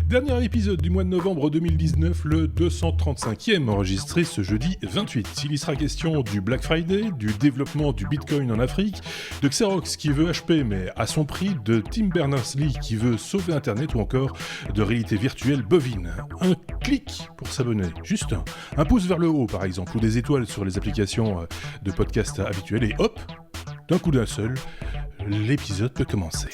Dernier épisode du mois de novembre 2019, le 235e, enregistré ce jeudi 28. Il y sera question du Black Friday, du développement du Bitcoin en Afrique, de Xerox qui veut HP mais à son prix, de Tim Berners-Lee qui veut sauver Internet ou encore de réalité virtuelle bovine. Un clic pour s'abonner, juste un pouce vers le haut par exemple, ou des étoiles sur les applications de podcast habituelles et hop, d'un coup d'un seul, l'épisode peut commencer.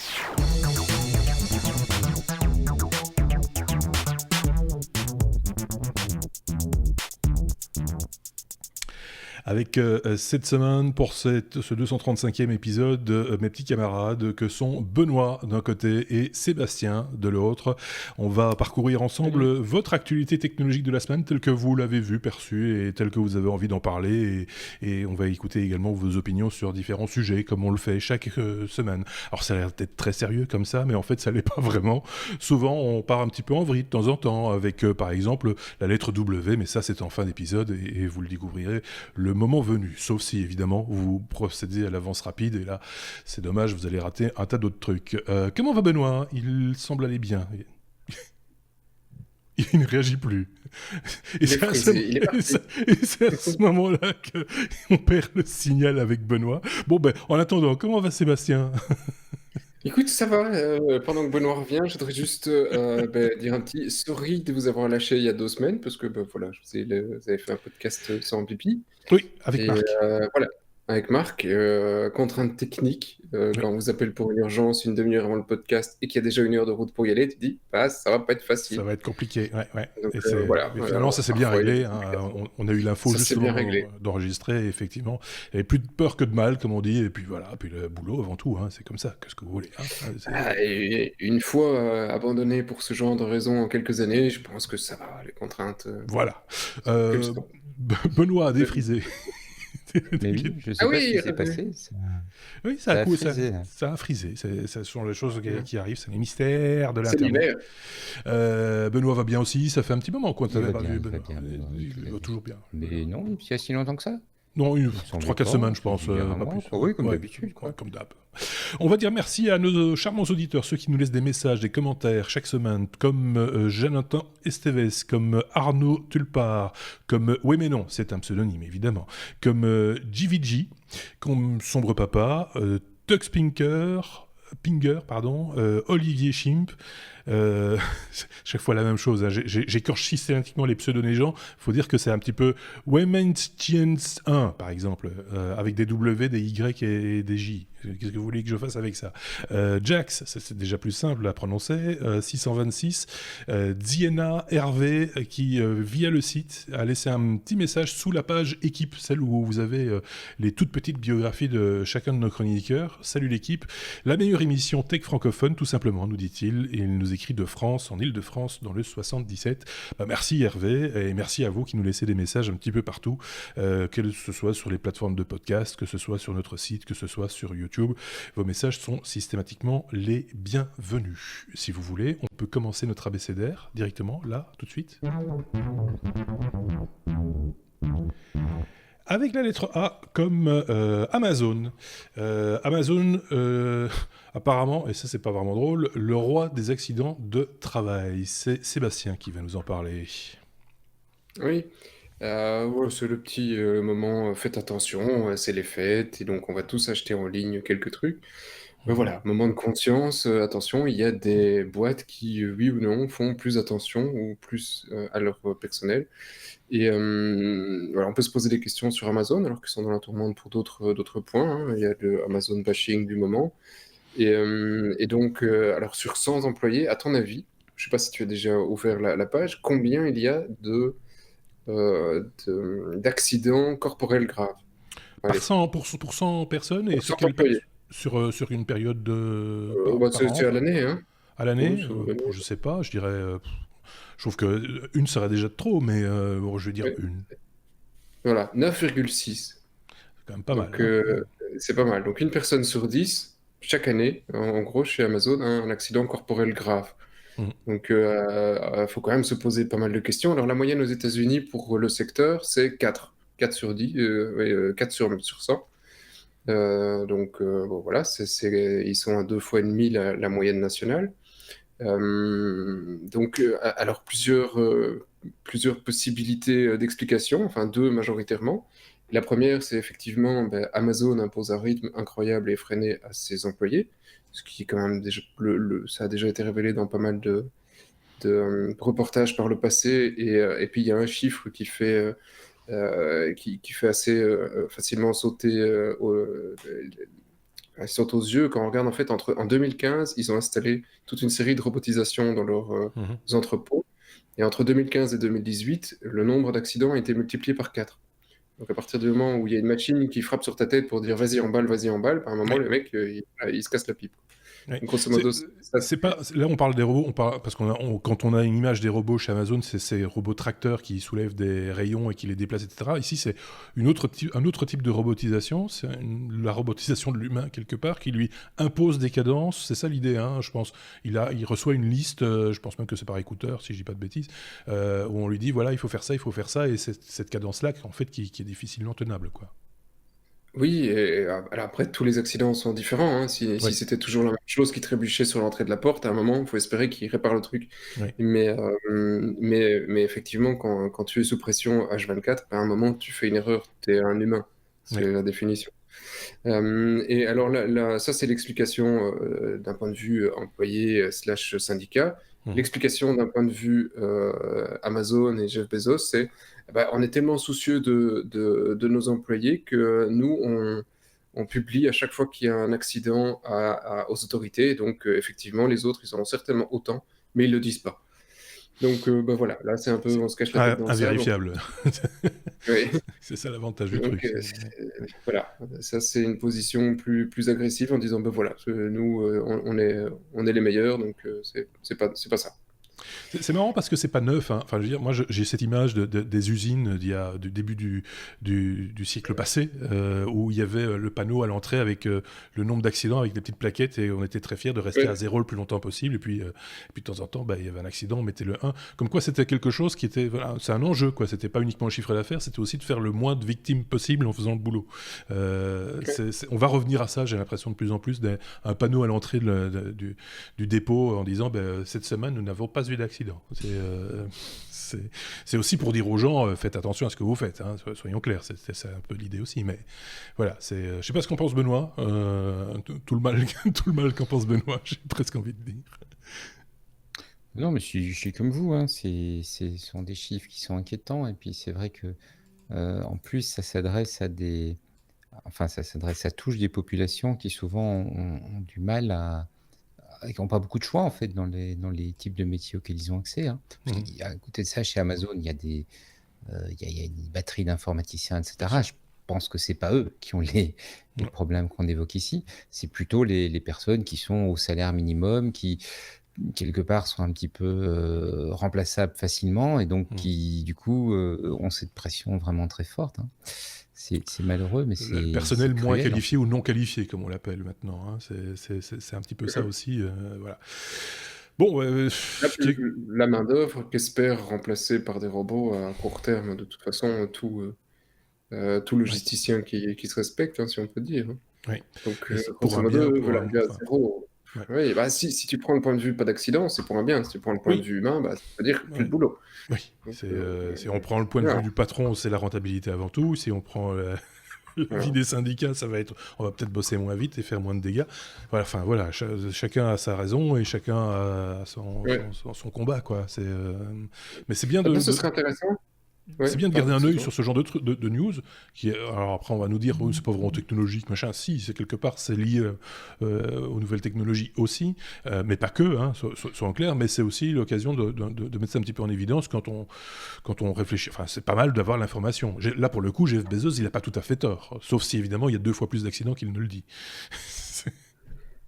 Avec cette semaine, pour ce 235e épisode, mes petits camarades que sont Benoît d'un côté et Sébastien de l'autre. On va parcourir ensemble votre actualité technologique de la semaine telle que vous l'avez vue, perçue et telle que vous avez envie d'en parler. Et on va écouter également vos opinions sur différents sujets comme on le fait chaque semaine. Alors ça a l'air d'être très sérieux comme ça, mais en fait ça l'est pas vraiment. Souvent on part un petit peu en vrille de temps en temps avec par exemple la lettre W, mais ça c'est en fin d'épisode et vous le découvrirez le moment venu, sauf si évidemment vous procédez à l'avance rapide et là c'est dommage, vous allez rater un tas d'autres trucs. Comment va Benoît ? Il semble aller bien. Il ne réagit plus. Et c'est à ce moment-là qu'on perd le signal avec Benoît. Bon ben, en attendant, comment va Sébastien ? Écoute, ça va. Pendant que Benoît revient, je voudrais juste dire un petit sorry de vous avoir lâché il y a 2 semaines, parce que voilà, vous avez fait un podcast sans pipi. Oui, avec Et Marc. voilà, avec Marc, contrainte technique. Oui. Quand on vous appelle pour une urgence une demi-heure avant le podcast et qu'il y a déjà 1 heure de route pour y aller, tu te dis, bah, ça va pas être Ça facile. va être compliqué, ouais. Donc Et voilà, mais finalement, ça s'est bien parfois il y a réglé. des Hein. complications. On a eu l'info Ça juste s'est au bien moment réglé. d'enregistrer, effectivement. Il n'y avait plus de peur que de mal, comme on dit. Et puis voilà, puis le boulot avant tout, hein. C'est comme ça, qu'est-ce que vous voulez. Hein. Et une fois abandonné pour ce genre de raison en quelques années, je pense que ça va, les contraintes. Voilà. Que le temps. Benoît a défrisé. Mais oui, je Ah sais pas ce oui, qui s'est passé. Oui, Ça a frisé. ça a frisé. Ce sont les choses qui arrivent, c'est les mystères de c'est l'Internet. l'hiver. Benoît va bien aussi, ça fait un petit moment qu'on Il t'avait va pas bien, vu, il va Benoît. bien, Benoît, Il va toujours bien. Mais non, il y a si longtemps que ça. Non, Il semblait 3-4 pas, semaines, je c'est pense, il y a un pas mois, plus. quoi. Oui, comme Ouais, d'habitude, quoi. comme d'hab. On va dire merci à nos charmants auditeurs, ceux qui nous laissent des messages, des commentaires chaque semaine, comme Jonathan Esteves, comme Arnaud Tulpar, comme... Oui mais non, c'est un pseudonyme évidemment. Comme GVG, comme Sombre Papa, Tux Pinger, Olivier Schimp, chaque fois la même chose, hein. J'écorche systématiquement les pseudos des gens. Il faut dire que c'est un petit peu Wementchiens 1 par exemple, avec des W, des Y et des J. Qu'est-ce que vous voulez que je fasse avec ça? Jax, c'est déjà plus simple à prononcer. 626. Diana Hervé, qui via le site a laissé un petit message sous la page équipe, celle où vous avez les toutes petites biographies de chacun de nos chroniqueurs. Salut l'équipe, la meilleure émission tech francophone tout simplement, nous dit-il, et il nous écrit de France, en Île-de-France, dans le 77. Merci Hervé, et merci à vous qui nous laissez des messages un petit peu partout, que ce soit sur les plateformes de podcast, que ce soit sur notre site, que ce soit sur YouTube. Vos messages sont systématiquement les bienvenus. Si vous voulez, on peut commencer notre abécédaire directement, là, tout de suite. Avec la lettre A comme Amazon. Amazon, apparemment, et ça c'est pas vraiment drôle, le roi des accidents de travail. C'est Sébastien qui va nous en parler. Oui, ouais, c'est le petit moment, faites attention, c'est les fêtes, et donc on va tous acheter en ligne quelques trucs. Mais voilà, moment de conscience, attention, il y a des boîtes qui, oui ou non, font plus attention ou plus à leur personnel. Et voilà, on peut se poser des questions sur Amazon, alors qu'ils sont dans la tourmente pour d'autres points, hein. Il y a le Amazon bashing du moment. Et donc, alors sur 100 employés, à ton avis, je sais pas si tu as déjà ouvert la page, combien il y a d'accidents corporels graves? Allez, Pour 100 personnes et pour sur 100 quelle employés. sur une période de Bah, par c'est an, à l'année, hein. à Oui, l'année, c'est à l'année. je sais pas, je dirais je trouve que une serait déjà de trop, mais bon, je vais dire Ouais. une. Voilà, 9,6. C'est quand même pas mal. Donc, Hein. c'est pas mal. Donc, une personne sur 10, chaque année, en gros, chez Amazon, a un accident corporel grave. Mhm. Donc, faut quand même se poser pas mal de questions. Alors, la moyenne aux États-Unis pour le secteur, c'est 4. 4 sur 10, 4 sur 100. Donc, bon, voilà, ils sont à 2,5 fois la moyenne nationale. Donc, alors plusieurs possibilités d'explication, enfin deux majoritairement. La première, c'est effectivement Amazon impose un rythme incroyable et effréné à ses employés, ce qui est quand même déjà, ça a déjà été révélé dans pas mal de reportages par le passé, et puis il y a un chiffre qui fait assez facilement sauter elles sautent aux yeux quand on regarde en fait en 2015, ils ont installé toute une série de robotisation dans leurs Mhm. entrepôts, et entre 2015 et 2018, le nombre d'accidents a été multiplié par 4. Donc à partir du moment où il y a une machine qui frappe sur ta tête pour dire vas-y emballe, par un moment Oui. le mec il se casse la pipe. Oui. Donc grosso C'est, modo, ça, c'est pas, là, on parle des robots, parce quand on a une image des robots chez Amazon, c'est ces robots tracteurs qui soulèvent des rayons et qui les déplacent, etc. Ici, c'est un autre type de robotisation, c'est la robotisation de l'humain quelque part, qui lui impose des cadences. C'est ça l'idée, hein, je pense. Il reçoit une liste, je pense même que c'est par écouteur, si je dis pas de bêtises, où on lui dit voilà, il faut faire ça, et c'est cette cadence-là, en fait, qui est difficilement tenable, quoi. oui, et alors après, tous les accidents sont différents, hein. Si Oui, c'était toujours la même chose qui trébuchait sur l'entrée de la porte, à un moment, il faut espérer qu'il répare le truc. oui. Mais effectivement, quand tu es sous pression H24, à un moment, tu fais une erreur, tu es un humain. Oui. C'est la définition. Et alors ça, c'est l'explication d'un point de vue employé slash syndicat. Mhm. L'explication d'un point de vue Amazon et Jeff Bezos, c'est on est tellement soucieux de nos employés que nous, on publie à chaque fois qu'il y a un accident aux autorités. Donc, effectivement, les autres, ils en ont certainement autant, mais ils ne le disent pas. Donc, voilà, là, c'est un peu, C'est on se cache la tête dans le sable. invérifiable. Oui. C'est ça l'avantage du Donc, truc. voilà, ça c'est une position plus agressive en disant, ben voilà, nous, on est les meilleurs, donc c'est pas ça. C'est marrant parce que c'est pas neuf, hein. Enfin, je veux dire, moi j'ai cette image des usines du début du siècle passé, où il y avait le panneau à l'entrée avec le nombre d'accidents avec des petites plaquettes, et on était très fiers de rester Ouais. à zéro le plus longtemps possible. Et puis de temps en temps, il y avait un accident, on mettait le 1. Comme quoi c'était quelque chose qui était. Voilà, c'est un enjeu, quoi. C'était pas uniquement le chiffre d'affaires, c'était aussi de faire le moins de victimes possible en faisant le boulot. On va revenir à ça, j'ai l'impression, de plus en plus, un panneau à l'entrée du dépôt en disant cette semaine, nous n'avons pas eu d'accident. C'est aussi pour dire aux gens faites attention à ce que vous faites, hein, soyons clairs, c'est un peu l'idée aussi, mais voilà, je sais pas ce qu'en pense Benoît, tout le mal tout le mal qu'en pense Benoît, j'ai presque envie de dire. Non, mais je suis comme vous, hein. Ce sont des chiffres qui sont inquiétants. Et puis, c'est vrai que, en plus, ça touche des populations qui souvent ont du mal qui n'ont pas beaucoup de choix, en fait, dans les types de métiers auxquels ils ont accès, hein. Parce Mhm. qu'il y a, à côté de ça, chez Amazon, il y a il y a une batterie d'informaticiens, Bien etc. sûr. Je pense que c'est pas eux qui ont les Non. problèmes qu'on évoque ici. C'est plutôt les personnes qui sont au salaire minimum, qui, quelque part, sont un petit peu remplaçables facilement, et donc Mhm. qui, du coup, ont cette pression vraiment très forte, hein. C'est malheureux, mais Le c'est personnel moins cruel, en qualifié fait. ou non qualifié, comme on l'appelle maintenant, hein. C'est un petit peu ça aussi, voilà. Bon, La main-d'œuvre qu'espère remplacer par des robots à court terme, de toute façon, tout oui, logisticien qui se respecte, hein, si on peut dire, hein. oui. Donc, Et c'est pour grosso un bien, modo, pour voilà, un... il y a Enfin, zéro. ouais. Oui, si tu prends le point de vue pas d'accident, c'est pour un bien. Si tu prends le point de Oui, vue humain, ça veut dire plus de ouais. boulot. Oui, Donc, si on prend le point de vue voilà, du patron, c'est la rentabilité avant tout. Si on prend la vie voilà. des syndicats, on va peut-être bosser moins vite et faire moins de dégâts. Voilà, enfin voilà, chacun a sa raison et chacun a Ouais. son combat, quoi. Mais c'est bien Maintenant, ce serait intéressant. Ouais, c'est bien de garder pardon, un œil excuse-moi. sur ce genre de news. Alors après, on va nous dire, oh, c'est pas vraiment technologique, machin. Si, c'est quelque part, c'est lié aux nouvelles technologies aussi, mais pas que, hein, soyons clairs. Mais c'est aussi l'occasion de mettre ça un petit peu en évidence quand on réfléchit. Enfin, c'est pas mal d'avoir l'information. Là, pour le coup, Jeff Bezos, il a pas tout à fait tort. Sauf si, évidemment, il y a 2 fois plus d'accidents qu'il ne le dit.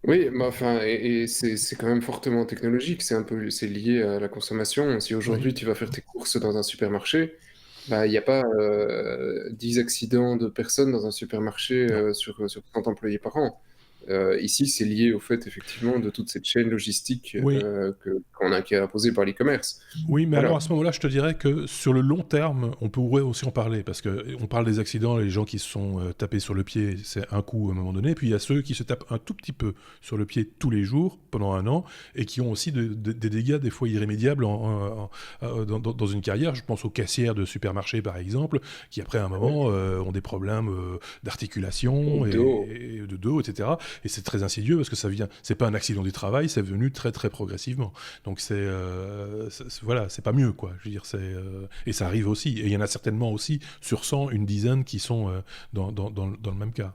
Oui, enfin, et c'est quand même fortement technologique. C'est lié à la consommation. Si Oui, aujourd'hui tu vas faire tes courses dans un supermarché, il n'y a pas 10 accidents de personnes dans un supermarché non. sur 100 employés par an. Ici, c'est lié au fait, effectivement, de toute cette chaîne logistique Oui, qui est imposée par l'e-commerce. oui, mais alors Voilà. à ce moment-là, je te dirais que sur le long terme, on pourrait aussi en parler, parce que on parle des accidents, les gens qui se sont tapés sur le pied, c'est un coup à un moment donné, puis il y a ceux qui se tapent un tout petit peu sur le pied tous les jours pendant un an, et qui ont aussi des dégâts des fois irrémédiables dans une carrière. Je pense aux caissières de supermarchés, par exemple, qui après un Ouais. moment ont des problèmes Au d'articulation dos. et de dos, etc. Et c'est très insidieux, parce que ça vient, c'est pas un accident du travail, c'est venu très très progressivement. Donc voilà, c'est pas mieux quoi. Je veux dire, et ça arrive aussi. Et il y en a certainement aussi sur 100, une dizaine qui sont dans le même cas.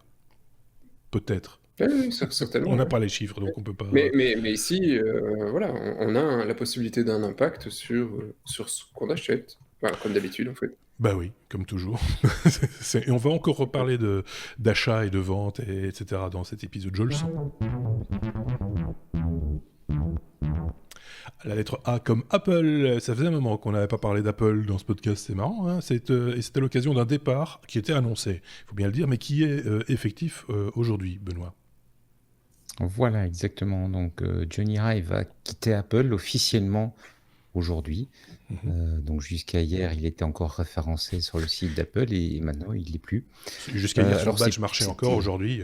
Peut-être. Oui, oui, On certainement. n'a Ouais. pas les chiffres, donc on peut pas. Mais ici, voilà, on a la possibilité d'un impact sur ce qu'on achète. Voilà, comme d'habitude, en fait. Bah oui, comme toujours. Et on va encore reparler d'achat et de vente, etc. dans cet épisode, je le sens. La lettre A comme Apple. Ça faisait un moment qu'on n'avait pas parlé d'Apple dans ce podcast, c'est marrant. Hein, et c'était l'occasion d'un départ qui était annoncé, il faut bien le dire, mais qui est effectif aujourd'hui, Benoît. Voilà, exactement. Donc, Johnny Ive va quitter Apple officiellement aujourd'hui. Donc, jusqu'à hier, il était encore référencé sur le site d'Apple et maintenant, il ne l'est plus. Jusqu'à hier, son Alors, badge marchait encore. c'était... Aujourd'hui,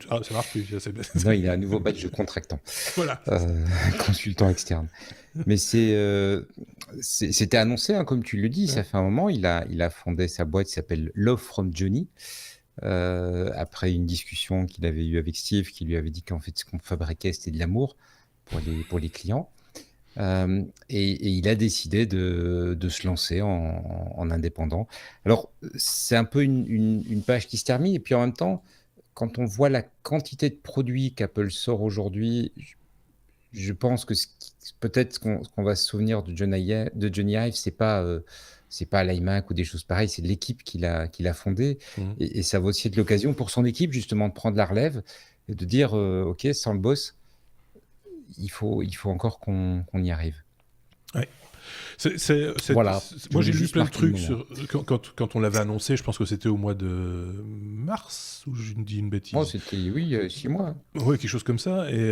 ah, ça marche plus. Non, il a un nouveau badge de contractant, Voilà. consultant externe. Mais c'était annoncé, hein, comme tu le dis, ça fait un moment. Il a fondé sa boîte qui s'appelle Love from Johnny. Après une discussion qu'il avait eue avec Steve, qui lui avait dit qu'en fait, ce qu'on fabriquait, c'était de l'amour pour les clients. Et il a décidé de se lancer en indépendant. Alors, c'est un peu une page qui se termine. Et puis en même temps, quand on voit la quantité de produits qu'Apple sort aujourd'hui, je pense que peut-être ce qu'on va se souvenir de Johnny Ive, c'est pas l'iMac ou des choses pareilles, c'est l'équipe qu'il a fondée. Et ça va aussi être l'occasion pour son équipe, justement, de prendre la relève et de dire OK, sans le boss, il faut encore qu'on y arrive. Ouais. Voilà. Moi, j'ai lu plein de trucs quand on l'avait annoncé. Je pense que c'était au mois de mars, ou je dis une bêtise. Oh, c'était, oui, 6 mois. Oui, quelque chose comme ça. Et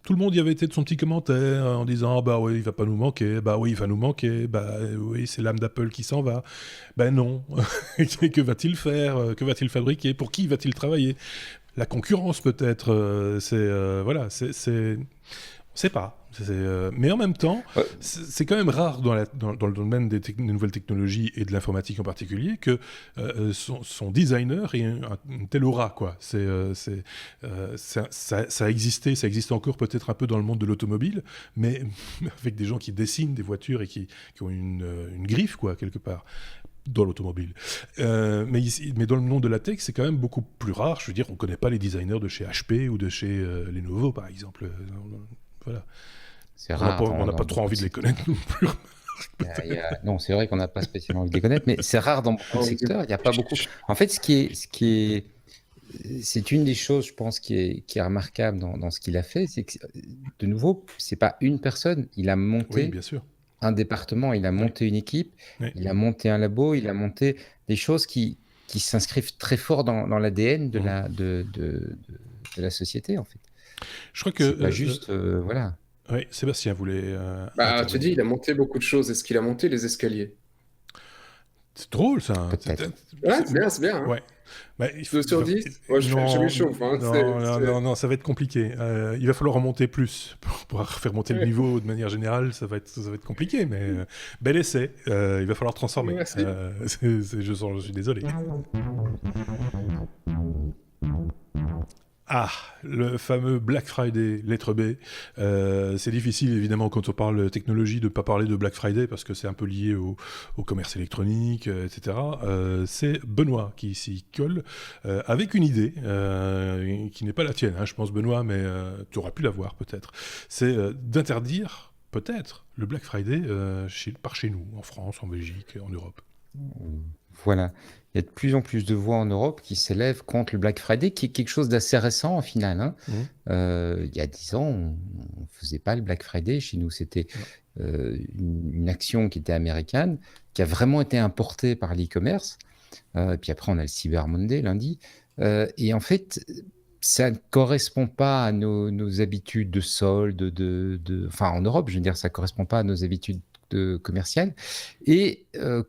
tout le monde y avait été de son petit commentaire en disant bah oui, il va pas nous manquer. Bah oui, il va nous manquer. Bah oui, c'est l'âme d'Apple qui s'en va. Ben non. Que va-t-il faire? Que va-t-il fabriquer? Pour qui va-t-il travailler? La concurrence peut-être. Voilà, on sait pas. Mais en même temps, c'est quand même rare dans le domaine des nouvelles technologies et de l'informatique en particulier que son designer ait une telle aura, quoi. Ça existait, ça existe encore peut-être un peu dans le monde de l'automobile, mais avec des gens qui dessinent des voitures et qui ont une griffe, quoi, quelque part dans l'automobile. Mais dans le monde de la tech, c'est quand même beaucoup plus rare. Je veux dire, on ne connaît pas les designers de chez HP ou de chez Lenovo, par exemple. Voilà. C'est rare. On n'a pas trop envie de les connaître non plus. Non, c'est vrai qu'on n'a pas spécialement envie de les connaître, mais c'est rare dans beaucoup de secteurs. Il n'y a pas beaucoup. En fait, c'est une des choses, je pense, qui est remarquable dans ce qu'il a fait, c'est que, de nouveau, c'est pas une personne. Il a monté Oui, bien sûr. un département, il a monté une équipe, Oui. il a monté un labo, il a monté des choses qui s'inscrivent très fort dans l'ADN de la société, en fait. Je crois que C'est pas juste, voilà. Oui, Sébastien voulait. Tu dis, il a monté beaucoup de choses. Est-ce qu'il a monté les escaliers? C'est drôle ça. Peut-être. Ouais, c'est bien. Hein. Ouais. Bah, 2 sur 10. Moi, je m'échauffe. Hein. Non, ça va être compliqué. Il va falloir remonter plus pour pouvoir faire monter le niveau de manière générale. Ça va être compliqué, mais bel essai. Il va falloir transformer. Merci. Je suis désolé. Ah, le fameux Black Friday, lettre B. C'est difficile, évidemment, quand on parle technologie, de ne pas parler de Black Friday, parce que c'est un peu lié au commerce électronique, etc. C'est Benoît qui s'y colle, avec une idée, qui n'est pas la tienne, hein, je pense, Benoît, mais tu auras pu l'avoir, peut-être. C'est d'interdire, peut-être, le Black Friday par chez nous, en France, en Belgique, en Europe. Voilà. Il y a de plus en plus de voix en Europe qui s'élèvent contre le Black Friday, qui est quelque chose d'assez récent, au final. Hein. Il y a 10 ans, on ne faisait pas le Black Friday. Chez nous, c'était une action qui était américaine, qui a vraiment été importée par l'e-commerce. Puis après, on a le Cyber Monday, lundi. Et en fait, ça ne correspond pas à nos habitudes de solde, enfin en Europe, je veux dire, ça ne correspond pas à nos habitudes commerciales. Et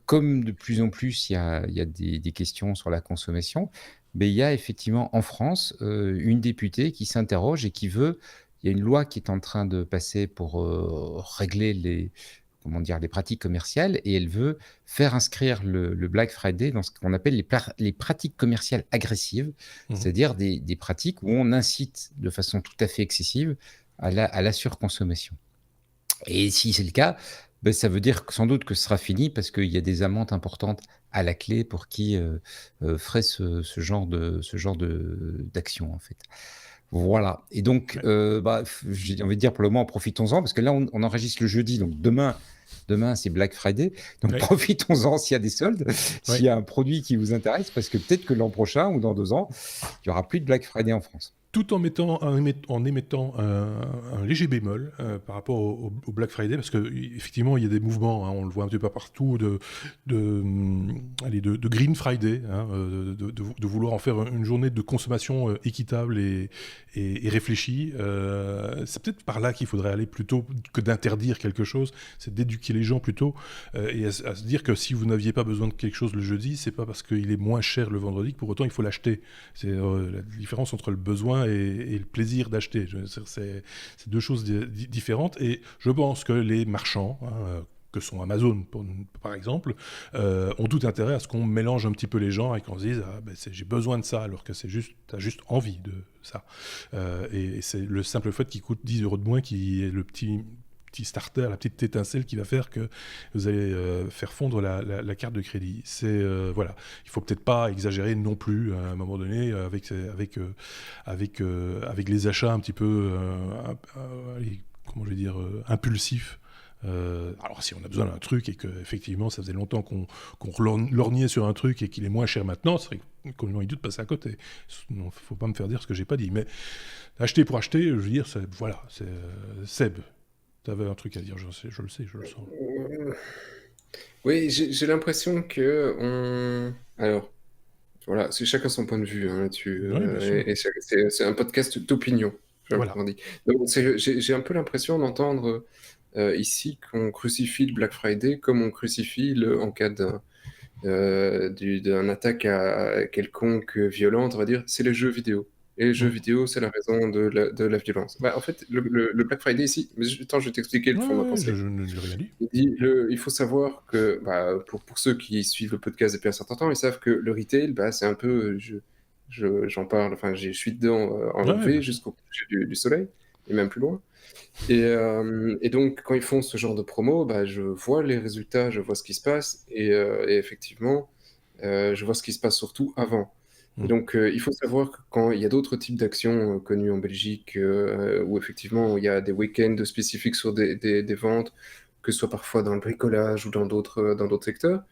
comme de plus en plus, il y a des questions sur la consommation, mais il y a effectivement en France une députée qui s'interroge et qui veut, il y a une loi qui est en train de passer pour régler les pratiques commerciales, et elle veut faire inscrire le Black Friday dans ce qu'on appelle les pratiques commerciales agressives, c'est-à-dire des pratiques où on incite de façon tout à fait excessive à la surconsommation. Et si c'est le cas, ben, ça veut dire sans doute que ce sera fini parce qu'il y a des amendes importantes à la clé pour qui ferait ce genre d'action, en fait. Voilà. Et donc, j'ai envie de dire pour le moment, profitons-en, parce que là, on enregistre le jeudi, donc demain, c'est Black Friday. Donc, profitons-en s'il y a des soldes, s'il y a un produit qui vous intéresse, parce que peut-être que l'an prochain ou dans 2 ans, il n'y aura plus de Black Friday en France. Tout en émettant un léger bémol par rapport au Black Friday, parce qu'effectivement, il y a des mouvements, hein, on le voit un petit peu partout, de Green Friday, hein, de vouloir en faire une journée de consommation équitable et réfléchie. C'est peut-être par là qu'il faudrait aller plutôt que d'interdire quelque chose, c'est d'éduquer les gens plutôt, et à se dire que si vous n'aviez pas besoin de quelque chose le jeudi, c'est pas parce qu'il est moins cher le vendredi que pour autant il faut l'acheter. C'est la différence entre le besoin et le plaisir d'acheter. C'est 2 choses différentes, et je pense que les marchands, hein, que sont Amazon par exemple, ont tout intérêt à ce qu'on mélange un petit peu les gens et qu'on se dise j'ai besoin de ça, alors que t'as juste envie de ça. Et c'est le simple fait qu'il coûte 10 € de moins qui est le petit starter, la petite étincelle qui va faire que vous allez faire fondre la carte de crédit. Voilà, il faut peut-être pas exagérer non plus à un moment donné avec les achats un petit peu comment je vais dire impulsifs. Alors si on a besoin d'un truc et qu'effectivement ça faisait longtemps qu'on lorgnait sur un truc et qu'il est moins cher maintenant, ce serait complètement idiot de passer à côté. Non, faut pas me faire dire ce que j'ai pas dit, mais acheter pour acheter, je veux dire, voilà, Seb, t'avais un truc à dire, je le sais, je le sens. Oui, j'ai l'impression que alors, voilà, c'est chacun son point de vue hein, là-dessus. Oui, bien sûr. Et c'est un podcast d'opinion, Voilà. dit. Donc, j'ai un peu l'impression d'entendre ici qu'on crucifie le Black Friday comme on crucifie en cas d'un attaque quelconque violente, on va dire, c'est les jeux vidéo. Et les jeux vidéo, c'est la raison de la violence. En fait, le Black Friday ici, mais attends, je vais t'expliquer le fond de ma pensée. Je n'ai rien dit. Il faut savoir que, pour ceux qui suivent le podcast depuis un certain temps, ils savent que le retail, c'est un peu, j'en parle, enfin, je suis dedans enlevé jusqu'au coucher du soleil, et même plus loin. Et donc, quand ils font ce genre de promo, je vois les résultats, je vois ce qui se passe, et effectivement, je vois ce qui se passe surtout avant. Et donc, il faut savoir que quand il y a d'autres types d'actions connues en Belgique, où effectivement il y a des week-ends spécifiques sur des ventes, que ce soit parfois dans le bricolage ou dans d'autres secteurs,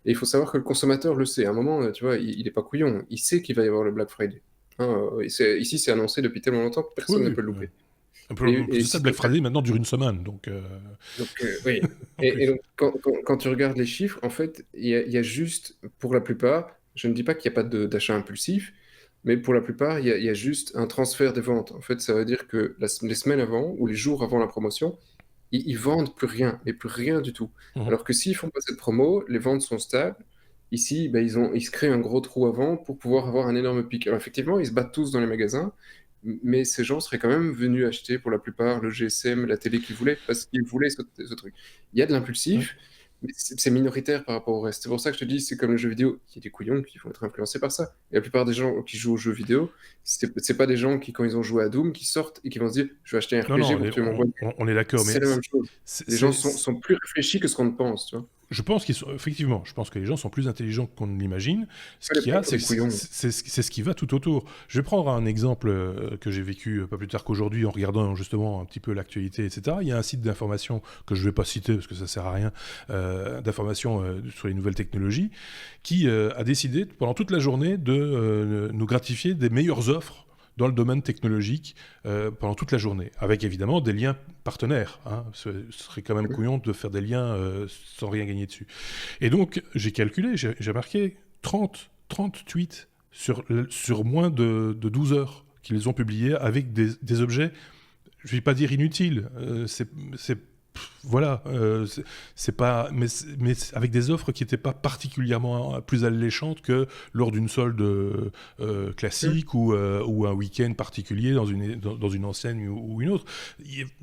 et il faut savoir que le consommateur le sait. À un moment, tu vois, il n'est pas couillon, il sait qu'il va y avoir le Black Friday. Hein, ici, c'est annoncé depuis tellement longtemps que personne ne peut le louper. C'est ça, Black Friday maintenant dure une semaine, donc oui. Et donc, quand tu regardes les chiffres, en fait, il y a juste, pour la plupart, je ne dis pas qu'il n'y a pas d'achat impulsif, mais pour la plupart, il y a juste un transfert des ventes. En fait, ça veut dire que les semaines avant ou les jours avant la promotion, ils vendent plus rien, mais plus rien du tout. Alors que s'ils font pas cette promo, les ventes sont stables. Ici, ils se créent un gros trou avant pour pouvoir avoir un énorme pic. Alors effectivement, ils se battent tous dans les magasins, mais ces gens seraient quand même venus acheter pour la plupart le GSM, la télé qu'ils voulaient, parce qu'ils voulaient ce truc. Il y a de l'impulsif, mais c'est minoritaire par rapport au reste. C'est pour ça que je te dis, c'est comme le jeu vidéo. Il y a des couillons qui vont être influencés par ça. Et la plupart des gens qui jouent aux jeux vidéo, c'est pas des gens qui, quand ils ont joué à Doom, qui sortent et qui vont se dire je vais acheter un RPG pour tuer mon voisin. On est d'accord, mais c'est la même chose. Les gens sont plus réfléchis que ce qu'on ne pense, tu vois. Je pense effectivement, je pense que les gens sont plus intelligents qu'on ne l'imagine. Ce qu'il y a, c'est ce qui va tout autour. Je vais prendre un exemple que j'ai vécu pas plus tard qu'aujourd'hui en regardant justement un petit peu l'actualité, etc. Il y a un site d'information que je ne vais pas citer parce que ça ne sert à rien, d'information sur les nouvelles technologies, qui a décidé pendant toute la journée de nous gratifier des meilleures offres dans le domaine technologique pendant toute la journée, avec évidemment des liens partenaires. Hein. Ce serait quand même couillon de faire des liens sans rien gagner dessus. Et donc, j'ai calculé, j'ai marqué 30 tweets sur moins de 12 heures qui les ont publiés avec des objets, je ne vais pas dire inutiles, voilà, c'est pas, mais avec des offres qui n'étaient pas particulièrement plus alléchantes que lors d'une solde classique ou un week-end particulier dans une enseigne ou une autre.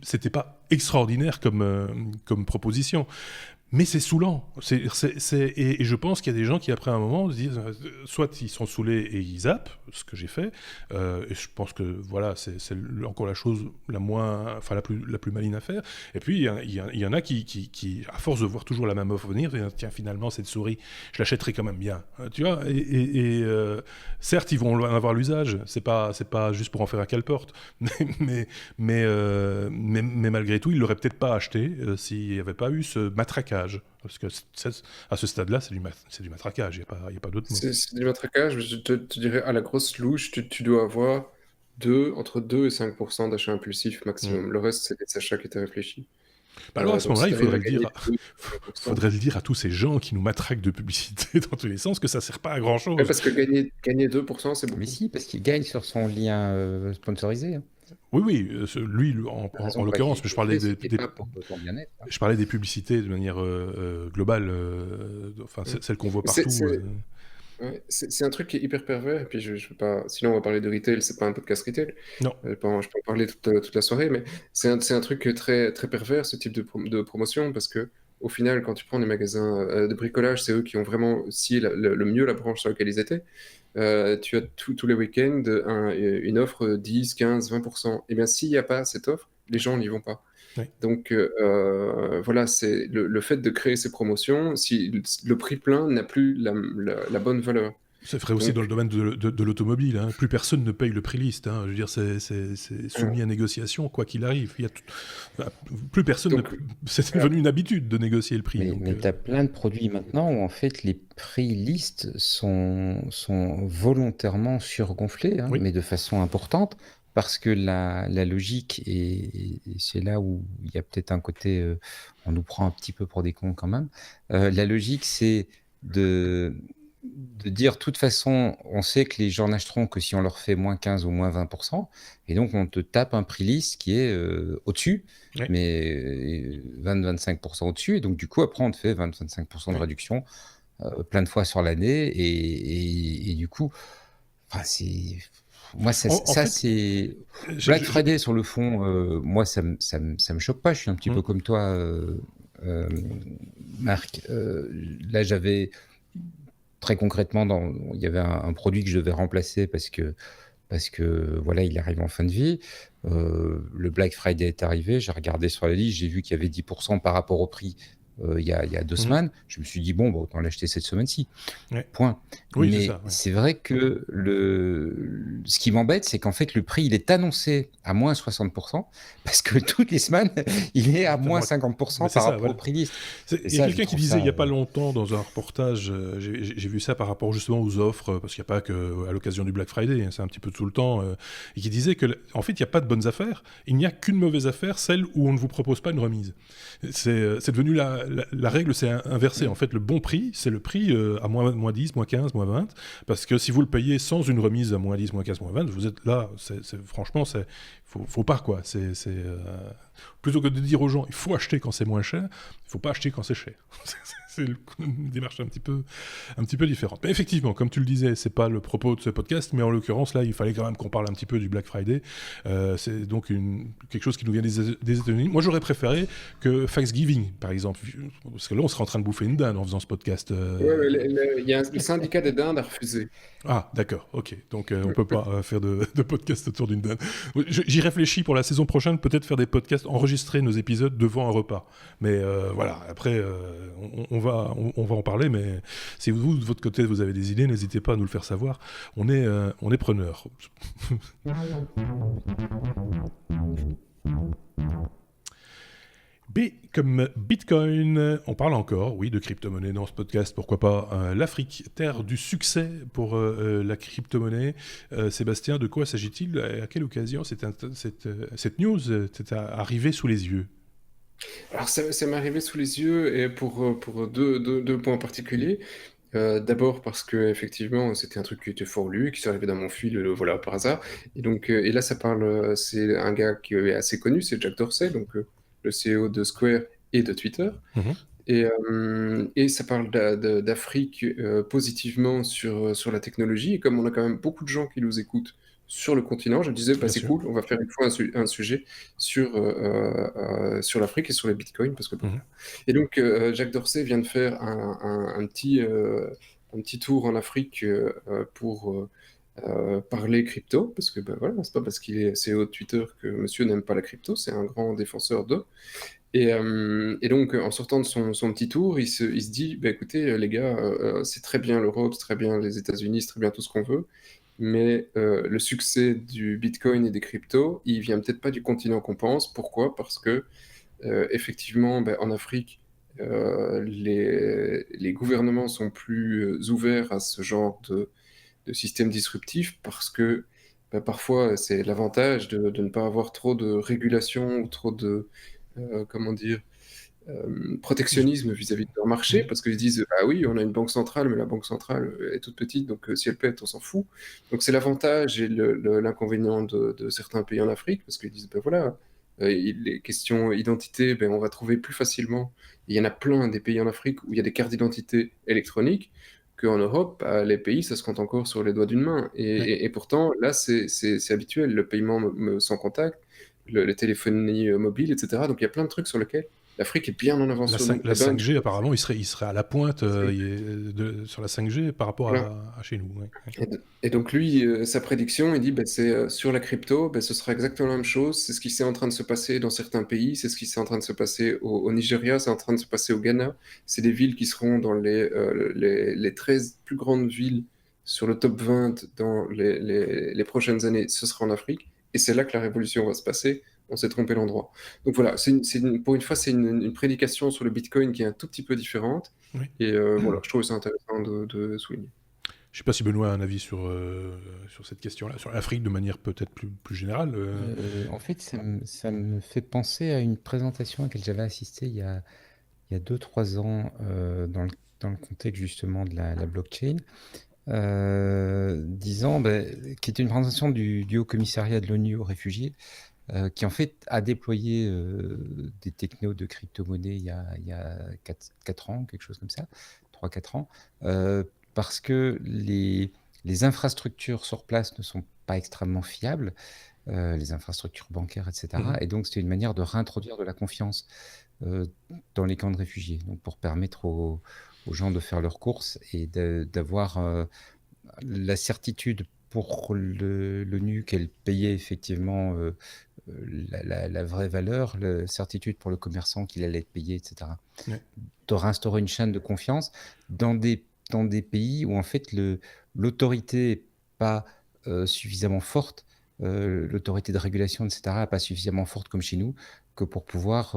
C'était pas extraordinaire comme proposition. Mais c'est saoulant. Et je pense qu'il y a des gens qui, après un moment, se disent soit ils sont saoulés et ils zappent, ce que j'ai fait. Et je pense que voilà, c'est encore la chose la plus maligne à faire. Et puis il y en a qui, à force de voir toujours la même offre venir, tiens, finalement cette souris, je l'achèterai quand même bien. Tu vois. Certes, ils vont en avoir l'usage. C'est pas juste pour en faire un cale-porte. Mais malgré tout, ils l'auraient peut-être pas acheté s'il n'y avait pas eu ce matraquage. Parce que à ce stade-là, c'est du matraquage, il n'y a pas d'autre mot. C'est du matraquage, je te dirais à la grosse louche, tu dois avoir entre 2 et 5% d'achats impulsifs maximum. Le reste, c'est des achats qui étaient réfléchis. Alors à ce Donc moment-là, si il tu arrives faudrait à le dire, gagner 2 5%. faudrait le dire à tous ces gens qui nous matraquent de publicité dans tous les sens que ça ne sert pas à Ouais, grand-chose. parce que gagner 2%, c'est Mais beaucoup. si, parce qu'il gagne sur son lien sponsorisé. Hein. Oui, lui, La en raison pour l'occurrence, laquelle mais je il parlais le fait, c'était pas pour ton bien-être. Hein. je parlais des publicités de manière globale, enfin celles qu'on voit C'est partout. ouais, c'est un truc qui est hyper pervers, et puis je veux pas. Sinon, on va parler de retail, c'est pas un podcast retail. Non. Je peux en parler toute la soirée, mais c'est un truc très, très pervers, ce type de promotion, parce que au final, quand tu prends des magasins de bricolage, c'est eux qui ont vraiment scié le mieux la branche sur laquelle ils étaient. Tu as tous les week-ends une offre 10, 15, 20%. Et bien, s'il n'y a pas cette offre, les gens n'y vont pas. Oui. Donc voilà, c'est le fait de créer ces promotions, si le prix plein n'a plus la bonne valeur. Ça ferait aussi Donc, dans le domaine de l'automobile. Hein. Plus personne ne paye le prix liste. Hein. Je veux dire, c'est soumis à négociation, quoi qu'il arrive. Plus personne Donc, c'est devenu une habitude de négocier le prix. Mais tu as plein de produits maintenant où en fait les prix listes sont volontairement surgonflés, hein, Oui. mais de façon importante, parce que la logique, et c'est là où il y a peut-être un côté, on nous prend un petit peu pour des cons quand même, la logique c'est de dire, de toute façon, on sait que les gens n'achèteront que si on leur fait moins 15 ou moins 20%, et donc on te tape un prix liste qui est au-dessus, Ouais. mais 20-25% au-dessus, et donc du coup, après, on te fait 20-25% de réduction plein de fois sur l'année, et du coup, enfin, moi, ça, En fait, c'est... Black Friday, sur le fond, moi, ça me choque pas, je suis un petit peu comme toi, Marc. Là, j'avais... Très concrètement, il y avait un produit que je devais remplacer parce que voilà, il arrive en fin de vie. Le Black Friday est arrivé, j'ai regardé sur la liste, j'ai vu qu'il y avait 10% par rapport au prix il y a 2 semaines. Je me suis dit, bon, autant l'acheter cette semaine-ci. Ouais. Point. Oui, mais c'est ça, ouais. c'est vrai que ce qui m'embête, c'est qu'en fait, le prix, il est annoncé à moins 60%, parce que toutes les semaines, il est à moins 50% par rapport au prix liste. Il y a quelqu'un qui disait il n'y a pas longtemps dans un reportage, j'ai vu ça par rapport justement aux offres, parce qu'il n'y a pas qu'à l'occasion du Black Friday, hein, c'est un petit peu tout le temps, et qui disait que en fait il n'y a pas de bonnes affaires, il n'y a qu'une mauvaise affaire, celle où on ne vous propose pas une remise. C'est devenu la règle, c'est inversé. En fait, le bon prix, c'est le prix à moins 10, moins 15, moins 20, parce que si vous le payez sans une remise à moins 10, moins 15, moins 20, vous êtes là, franchement, faut pas, quoi. Plutôt que de dire aux gens, il faut acheter quand c'est moins cher, il faut pas acheter quand c'est cher. C'est une démarche un petit peu différente. Mais effectivement, comme tu le disais, c'est pas le propos de ce podcast, mais en l'occurrence, là, il fallait quand même qu'on parle un petit peu du Black Friday. C'est donc quelque chose qui nous vient des États-Unis. Moi, j'aurais préféré que Thanksgiving, par exemple, parce que là, on serait en train de bouffer une dinde en faisant ce podcast. il y a le syndicat des dindes a refusé. Ah, d'accord, ok. Donc, on peut pas faire de podcast autour d'une dinde. J'y réfléchis pour la saison prochaine, peut-être faire des podcasts, enregistrer nos épisodes devant un repas. Mais voilà, après, on va en parler, mais si vous, de votre côté, vous avez des idées, n'hésitez pas à nous le faire savoir. On est preneurs. B comme Bitcoin, on parle encore, oui, de crypto-monnaie dans ce podcast, pourquoi pas. L'Afrique, terre du succès pour la crypto-monnaie. Sébastien, de quoi s'agit-il? À quelle occasion cette news t'est arrivée sous les yeux? Alors ça m'est arrivé sous les yeux, et pour deux points particuliers. D'abord parce que effectivement c'était un truc qui était fort lu, qui s'est arrivé dans mon fil, voilà, par hasard. Et donc, et là, ça parle, c'est un gars qui est assez connu, c'est Jack Dorsey, donc le CEO de Square et de Twitter. Mhm. Et ça parle d'Afrique positivement sur la technologie. Et comme on a quand même beaucoup de gens qui nous écoutent sur le continent, je me disais, bah, Bien c'est sûr. cool, on va faire une fois un sujet sur l'Afrique et sur les bitcoins, parce que bon, Mhm. voilà. Et donc, Jacques Dorsey vient de faire un petit tour en Afrique pour parler crypto, parce que bah, voilà, c'est pas parce qu'il est CEO de Twitter que monsieur n'aime pas la crypto, c'est un grand défenseur d'eux. Et donc, en sortant de son petit tour, il se dit, bah, écoutez, les gars, c'est très bien l'Europe, c'est très bien les États-Unis, c'est très bien tout ce qu'on veut, mais le succès du Bitcoin et des cryptos, il vient peut-être pas du continent qu'on pense. Pourquoi? Parce que, effectivement, bah, en Afrique, les gouvernements sont plus ouverts à ce genre de système disruptif parce que bah, parfois, c'est l'avantage de ne pas avoir trop de régulation ou trop de comment dire, Je- protectionnisme vis-à-vis de leur marché, Oui. parce qu'ils se disent, ah oui, on a une banque centrale, mais la banque centrale est toute petite, donc si elle pète, on s'en fout. Donc c'est l'avantage et l'inconvénient de certains pays en Afrique, parce qu'ils disent, ben voilà, les questions identité, ben, on va trouver plus facilement. Il y en a plein des pays en Afrique où il y a des cartes d'identité électroniques, qu'en Europe, bah, les pays, ça se compte encore sur les doigts d'une main. Oui. Et pourtant, là, c'est habituel, le paiement sans contact, les téléphonie mobile, etc. Donc il y a plein de trucs sur lesquels l'Afrique est bien en avance sur nous. La Et ben, 5G, apparemment, il serait à la pointe sur la 5G par rapport voilà. à chez nous. Ouais. Et donc lui, sa prédiction, il dit, bah, c'est sur la crypto, bah, ce sera exactement la même chose. C'est ce qui s'est en train de se passer dans certains pays, c'est ce qui s'est en train de se passer au Nigeria, c'est en train de se passer au Ghana. C'est des villes qui seront dans les 13 plus grandes villes sur le top 20 dans les prochaines années. Ce sera en Afrique. Et c'est là que la révolution va se passer. On s'est trompé l'endroit. Donc voilà, pour une fois, c'est une prédication sur le Bitcoin qui est un tout petit peu différente. Oui. Et voilà, je trouve ça intéressant de souligner. Je sais pas si Benoît a un avis sur cette question-là, sur l'Afrique de manière peut-être plus générale. En fait, ça me fait penser à une présentation à laquelle j'avais assisté il y a 2-3 ans dans le contexte justement de la blockchain, disant, qui était une présentation du Haut Commissariat de l'ONU aux réfugiés, qui en fait a déployé des technos de crypto-monnaie il y a 4 ans, quelque chose comme ça, 3-4 ans, parce que les infrastructures sur place ne sont pas extrêmement fiables, les infrastructures bancaires, etc. Mhm. Et donc, c'était une manière de réintroduire de la confiance dans les camps de réfugiés, donc pour permettre aux gens de faire leurs courses et d'avoir la certitude pour l'ONU qu'elle payait effectivement la vraie valeur, la certitude pour le commerçant qu'il allait être payé, etc. Ouais. De réinstaurer une chaîne de confiance dans des pays où en fait l'autorité n'est pas suffisamment forte, l'autorité de régulation, etc., n'est pas suffisamment forte comme chez nous, que pour pouvoir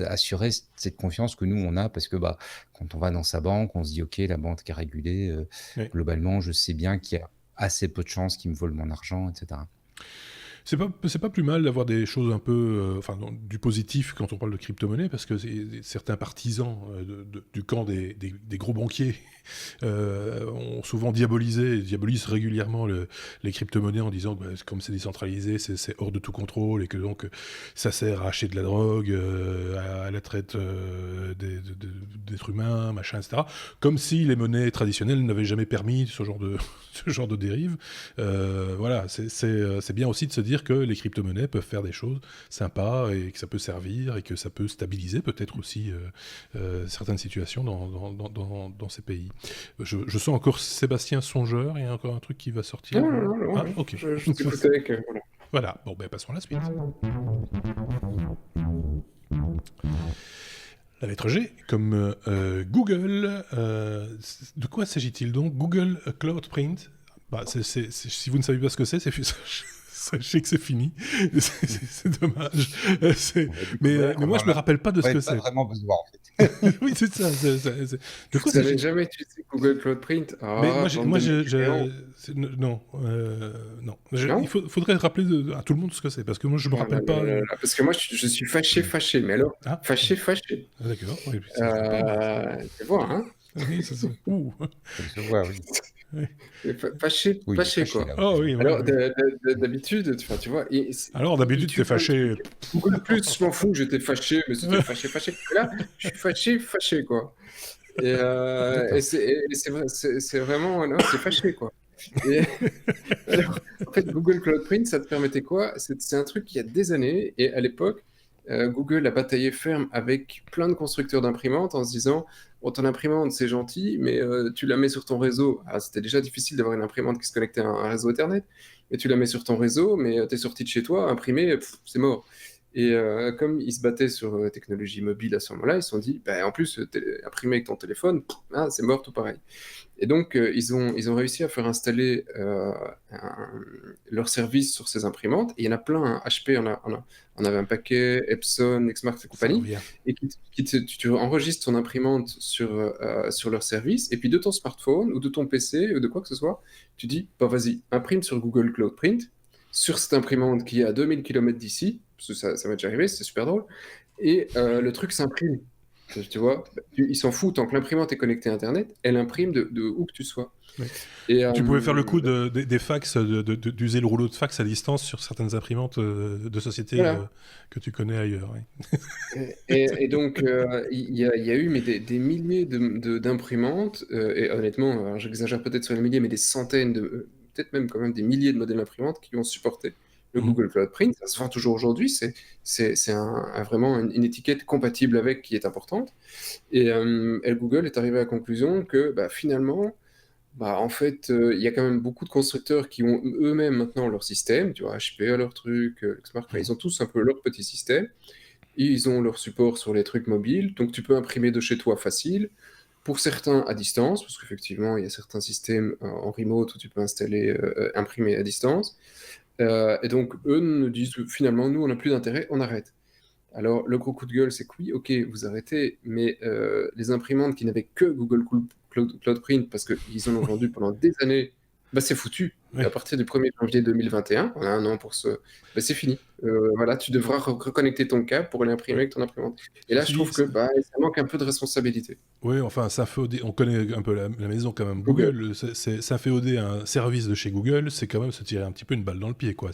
assurer cette confiance que nous, on a, parce que quand on va dans sa banque, on se dit, OK, la banque est régulée, Ouais. globalement, je sais bien qu'il y a assez peu de chances qu'ils me volent mon argent, etc. C'est pas plus mal d'avoir des choses un peu, du positif quand on parle de crypto-monnaie, parce que certains partisans du camp des gros banquiers ont souvent diabolisent régulièrement les crypto-monnaies en disant que comme c'est décentralisé, c'est hors de tout contrôle et que donc ça sert à acheter de la drogue, à la traite d'êtres humains, machin, etc. Comme si les monnaies traditionnelles n'avaient jamais permis ce genre de dérive. Voilà, c'est bien aussi de se dire que les crypto-monnaies peuvent faire des choses sympas et que ça peut servir et que ça peut stabiliser peut-être aussi certaines situations dans ces pays. Je sens encore Sébastien songeur, il y a encore un truc qui va sortir. Non, non, non, Ah, ouais. ok. Je vous écoute avec, voilà. Voilà, bon, passons à la suite. La lettre G, comme Google. De quoi s'agit-il donc? Google Cloud Print. Si vous ne savez pas ce que c'est sachez que c'est fini. C'est dommage. Mais moi, je me rappelle pas de ce que c'est. Pas vraiment besoin, en fait. Oui, c'est ça. De Vous quoi n'avez s'agit-il? jamais utilisé Google Cloud Print? Mais Ah, bande de mécréants. non, non. Non? Il faudrait rappeler à tout le monde ce que c'est, parce que moi, je me Ah là rappelle là pas. là là, parce que moi, je suis fâché, mais alors, Ah, fâché. d'accord. Oui, c'est sympa. Tu vois, hein? Oui, c'est ça. Ouh. Ça se voit, oui. Fâché, Oui, il est fâché, fâché quoi. là. Oh oui, Alors, oui. d'habitude, tu vois, Alors, d'habitude, t'es YouTube, un fâché. truc, Google Plus, je m'en fous, j'étais fâché, mais c'était fâché, fâché. Et là, je suis fâché, fâché, quoi. D'accord. Et c'est vrai, c'est vraiment, non, c'est fâché, quoi. Et alors, en fait, Google Cloud Print, ça te permettait quoi? C'est un truc il y a des années, et à l'époque, Google a bataillé ferme avec plein de constructeurs d'imprimantes en se disant: «Bon, ton imprimante, c'est gentil, mais tu la mets sur ton réseau». Ah, c'était déjà difficile d'avoir une imprimante qui se connectait à un réseau Ethernet, mais tu la mets sur ton réseau, mais tu es sorti de chez toi, imprimer, c'est mort. Et comme ils se battaient sur technologie mobile à ce moment-là, ils se sont dit: «Bah, en plus, imprimer avec ton téléphone, ah, c'est mort tout pareil». Et donc, ils ont réussi à faire installer leur service sur ces imprimantes. Et il y en a plein, hein. HP en avait un paquet, Epson, Lexmark et Ça compagnie. revient. Et tu enregistres ton imprimante sur leur service. Et puis de ton smartphone ou de ton PC ou de quoi que ce soit, tu dis, bah, vas-y, imprime sur Google Cloud Print, sur cette imprimante qui est à 2000 km d'ici, parce que ça m'est déjà arrivé, c'est super drôle. Et le truc s'imprime. Tu vois, ils s'en foutent, tant que l'imprimante est connectée à Internet, elle imprime de où que tu sois. Oui. Et Tu pouvais faire le coup des fax, d'user le rouleau de fax à distance sur certaines imprimantes de sociétés voilà. que tu connais ailleurs. Oui. Et donc, il y a eu mais des milliers d'imprimantes, et honnêtement, alors j'exagère peut-être sur les milliers, mais des centaines peut-être même quand même des milliers de modèles d'imprimantes qui ont supporté le Mhm. Google Cloud Print. Ça se vend toujours aujourd'hui. C'est vraiment une étiquette compatible avec qui est importante. Et Google est arrivé à la conclusion que bah, finalement, bah, en fait, il y a quand même beaucoup de constructeurs qui ont eux-mêmes maintenant leur système. Tu vois, HP a leur truc, Lexmark, enfin, ils ont tous un peu leur petit système. Ils ont leur support sur les trucs mobiles, donc tu peux imprimer de chez toi facile. Pour certains à distance, parce qu'effectivement, il y a certains systèmes en remote où tu peux installer, imprimer à distance. Et donc, eux nous disent finalement, nous, on n'a plus d'intérêt, on arrête. Alors, le gros coup de gueule, c'est que oui, ok, vous arrêtez, mais les imprimantes qui n'avaient que Google Cloud Print, parce qu'ils en ont vendu pendant des années, bah, c'est foutu. Oui. À partir du 1er janvier 2021, on a un an pour bah, c'est fini. Voilà, tu devras reconnecter ton câble pour aller imprimer Ouais. avec ton imprimante. Et là, je Ceci trouve dit, que bah, ça manque un peu de responsabilité. oui, enfin, on connaît un peu la maison quand même. Google. Google, s'inféoder un service de chez Google, c'est quand même se tirer un petit peu une balle dans le pied, quoi.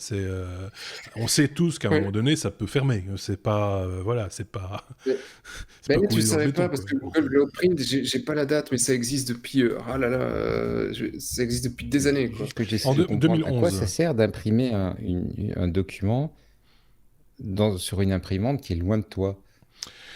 On sait tous qu'à un Ouais. moment donné, ça peut fermer. C'est pas, voilà, c'est pas, Mais- c'est pas Ben, tu coulé dans le savais béton, pas, parce quoi. que Google Cloud Print, j'ai pas la date, mais ça existe depuis, ah là là, ça existe depuis des années, quoi. Juste que j'essaie En de comprendre, à quoi 2011. ça sert d'imprimer un document sur une imprimante qui est loin de toi?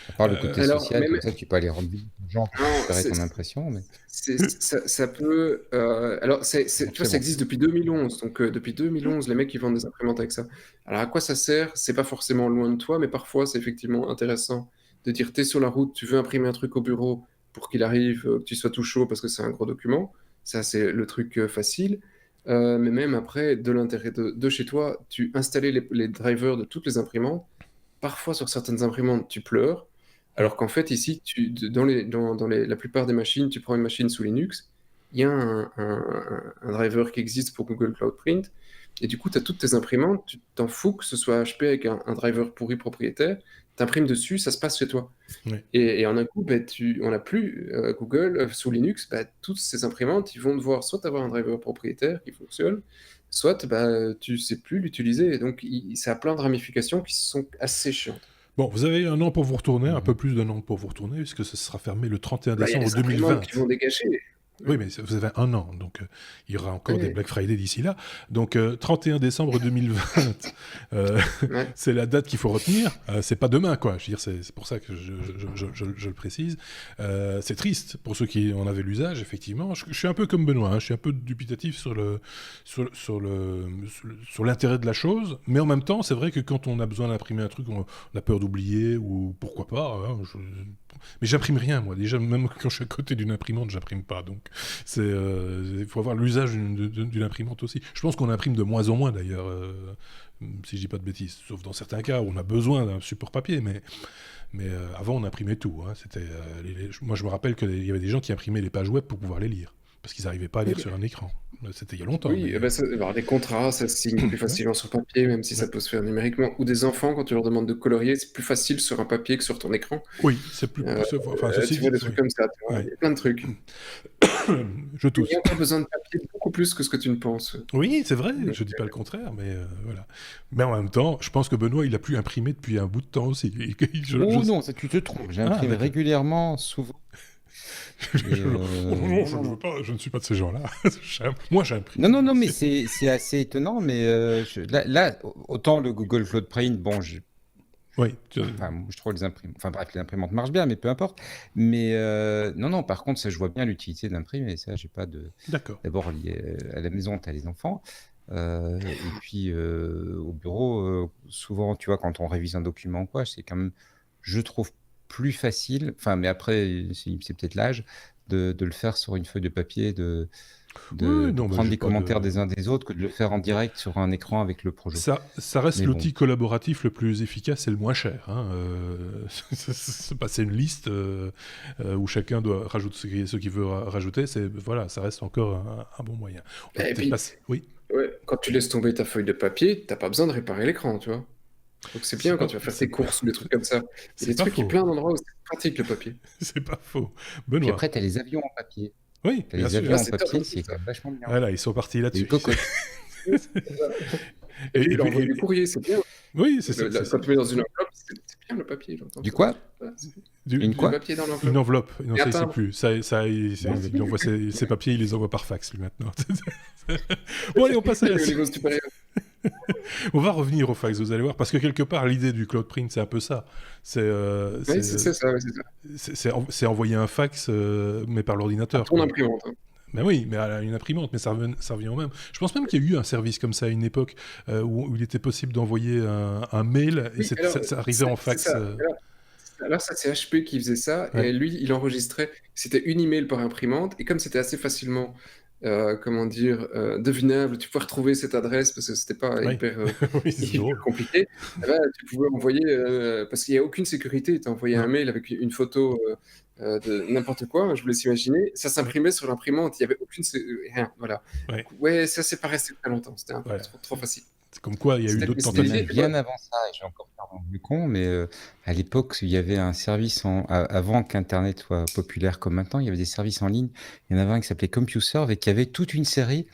À part le côté Alors, social, comme ça tu peux aller rendre visite aux gens pour non, récupérer ton impression, mais ça peut. Alors, tu vois, ça forcément. existe depuis 2011. Donc, depuis 2011, les mecs, ils vendent des imprimantes avec ça. Alors, à quoi ça sert? C'est pas forcément loin de toi, mais parfois, c'est effectivement intéressant de dire, t'es sur la route, tu veux imprimer un truc au bureau pour qu'il arrive, que tu sois tout chaud parce que c'est un gros document. Ça, c'est le truc facile. Mais même après, de l'intérêt de chez toi, tu installais les drivers de toutes les imprimantes. Parfois, sur certaines imprimantes, tu pleures. Mm. Alors qu'en fait, ici, la plupart des machines, tu prends une machine sous Linux, il y a un driver qui existe pour Google Cloud Print, et du coup, tu as toutes tes imprimantes, tu t'en fous que ce soit HP avec un driver pourri propriétaire, tu imprimes dessus, ça se passe chez toi. Oui. Et en un coup, bah, on n'a plus Google sous Linux, bah, toutes ces imprimantes, ils vont devoir soit avoir un driver propriétaire qui fonctionne, soit bah, tu sais plus l'utiliser. Et donc, ça a plein de ramifications qui sont assez chiantes. Bon, vous avez un an pour vous retourner, un Mhm. peu plus d'un an pour vous retourner, puisque ce sera fermé le 31 Bah, il y a décembre des imprimantes 2020. qui vont dégager. Oui, mais vous avez un an, donc il y aura encore des Ouais, Black Friday d'ici là. Donc 31 décembre 2020, euh, ouais. c'est la date qu'il faut retenir. C'est pas demain, quoi. Je veux dire, c'est pour ça que je le précise. C'est triste pour ceux qui en avaient l'usage, effectivement. Je suis un peu comme Benoît, hein. Je suis un peu dubitatif sur l'intérêt de la chose, mais en même temps, c'est vrai que quand on a besoin d'imprimer un truc, on a peur d'oublier ou pourquoi pas. Hein, mais j'imprime rien, moi. Déjà, même quand je suis à côté d'une imprimante, j'imprime pas. Donc, il faut avoir l'usage d'une imprimante aussi. Je pense qu'on imprime de moins en moins, d'ailleurs, si je dis pas de bêtises. Sauf dans certains cas où on a besoin d'un support papier. Mais avant, on imprimait tout. Hein. Moi, je me rappelle qu'il y avait des gens qui imprimaient les pages web pour pouvoir les lire. Parce qu'ils n'arrivaient pas à lire sur un écran. C'était il y a longtemps, Oui, mais alors les contrats, ça se signe plus ouais, facilement sur papier, même si ça ouais. peut se faire numériquement. Ou des enfants, quand tu leur demandes de colorier, c'est plus facile sur un papier que sur ton écran. Oui, c'est plus, Euh, enfin, ceci Tu vois, dit, des trucs oui, comme ça, tu vois, il ouais. y a plein de trucs. Je Il y a tousse. encore besoin de papier beaucoup plus que ce que tu ne penses. Oui, c'est vrai, Donc, je dis pas le contraire, mais voilà. Mais en même temps, je pense que Benoît, il a plus imprimé depuis un bout de temps aussi. Oh non, ça tu te trompes. Ah, J'imprime d'accord. régulièrement, souvent. Et Oh non, je ne veux pas, je ne suis pas de ces gens-là. Moi, j'imprime. non, mais c'est assez étonnant. Mais là, autant le Google Cloud Print, bon, Oui, enfin, je trouve les imprimantes, enfin bref, les imprimantes marchent bien, mais peu importe. Mais non, par contre, ça, je vois bien l'utilité d'imprimer. Ça, j'ai pas de. d'accord. D'abord, à la maison, tu as les enfants. Et puis au bureau, souvent, tu vois, quand on révise un document ou quoi, c'est quand même, je trouve, plus facile. Enfin, mais après, c'est peut-être l'âge de le faire sur une feuille de papier, Oui, de non, mais prendre j'ai les pas de. commentaires des uns des autres, que de le faire en direct sur un écran avec le projo. Ça reste Mais bon, l'outil collaboratif le plus efficace et le moins cher. Hein. C'est passer une liste où chacun doit rajouter ce qu'il veut rajouter. Voilà, ça reste encore un bon moyen. On va et peut-être puis, passer. Oui, ouais, quand tu laisses tomber ta feuille de papier, t'as pas besoin de réparer l'écran, tu vois. Donc c'est bien quand tu vas faire tes courses ou des trucs comme ça. Il y a c'est des pas trucs, il y a faux. plein d'endroits où c'est pratique le papier. C'est pas faux. puis Benoît. après, tu as les avions en papier. Oui, Tu as bien les sûr. avions Ah, en c'est top papier, aussi c'est ça. quand même vachement bien. Voilà, ils sont partis Et là-dessus. une cocotte. Et puis Et il envoie puis, du courrier, c'est bien. oui, c'est ça. Quand tu mets dans une enveloppe, c'est bien le papier, j'entends Du ça. quoi? Ouais, Une le quoi? papier dans Une l'enveloppe. enveloppe. Non, Et ça, à il sait peindre. plus. Bon, Il envoie ses papiers, il les envoie par fax, lui, maintenant. Bon, allez, on passe à la Au suite. niveau supérieur. On va revenir au fax, vous allez voir, parce que quelque part, l'idée du cloud print, c'est un peu ça. Oui, c'est ça, ouais, c'est ça. C'est envoyer un fax, mais par À l'ordinateur, ton quoi. imprimante. Hein. Ben oui, mais à une imprimante, mais ça revient au même. Je pense même qu'il y a eu un service comme ça à une époque où il était possible d'envoyer un mail et Oui, alors, ça arrivait en c'est fax. ça. Alors ça, c'est HP qui faisait ça, Ouais, et lui, il enregistrait, c'était une email par imprimante, et comme c'était assez facilement, comment dire, devinable, tu pouvais retrouver cette adresse, parce que c'était pas ouais. hyper, Oui, c'est hyper drôle. compliqué, eh ben, tu pouvais envoyer, parce qu'il n'y a aucune sécurité, tu envoyé un Non. mail avec une photo de n'importe quoi, je vous laisse imaginer, ça Ouais, s'imprimait sur l'imprimante, il n'y avait rien, voilà. ouais, Donc, ouais, ça, c'est pas resté très longtemps, c'était un peu voilà. trop facile. C'est comme quoi, il y a eu C'était, d'autres mais c'était Même fait, tentatives. tu vois. bien avant ça, et j'ai encore pas rendu compte, mais à l'époque, il y avait un service avant qu'Internet soit populaire comme maintenant, il y avait des services en ligne. Il y en avait un qui s'appelait CompuServe et qui avait toute une série.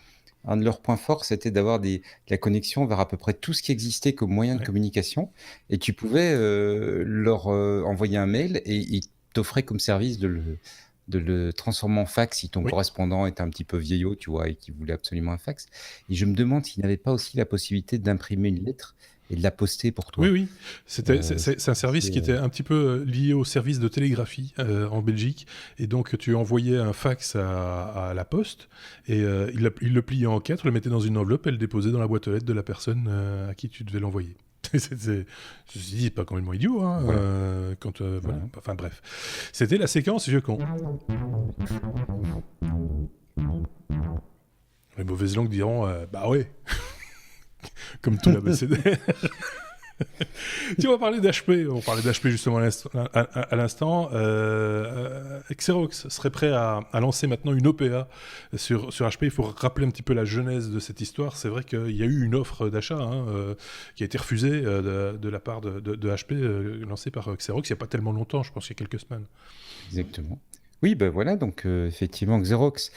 Un de leurs points forts, c'était d'avoir de la connexion vers à peu près tout ce qui existait comme moyen de Ouais. communication. Et tu pouvais leur envoyer un mail et ils t'offraient comme service de le transformer en fax si ton Oui. correspondant était un petit peu vieillot, tu vois, et qui voulait absolument un fax. Et je me demande s'il n'avait pas aussi la possibilité d'imprimer une lettre et de la poster pour Oui, toi. oui. C'est un service qui C'est, était un petit peu lié au service de télégraphie en Belgique. Et donc, tu envoyais un fax à la poste et il le pliait en quatre, le mettait dans une enveloppe et le déposait dans la boîte aux lettres de la personne à qui tu devais l'envoyer. Ceci dit, pas complètement idiot, hein, voilà. voilà. Voilà. Enfin bref. C'était la séquence vieux con. Les mauvaises langues diront bah ouais, comme tout l'abécédaire. Tu vas parler d'HP. On parlait d'HP justement à l'instant. Xerox serait prêt à lancer maintenant une OPA sur HP. Il faut rappeler un petit peu la genèse de cette histoire. C'est vrai qu'il y a eu une offre d'achat qui a été refusée de la part de HP, lancée par Xerox il n'y a pas tellement longtemps, je pense qu'il y a quelques semaines. Exactement. Oui, ben voilà, donc effectivement, Xerox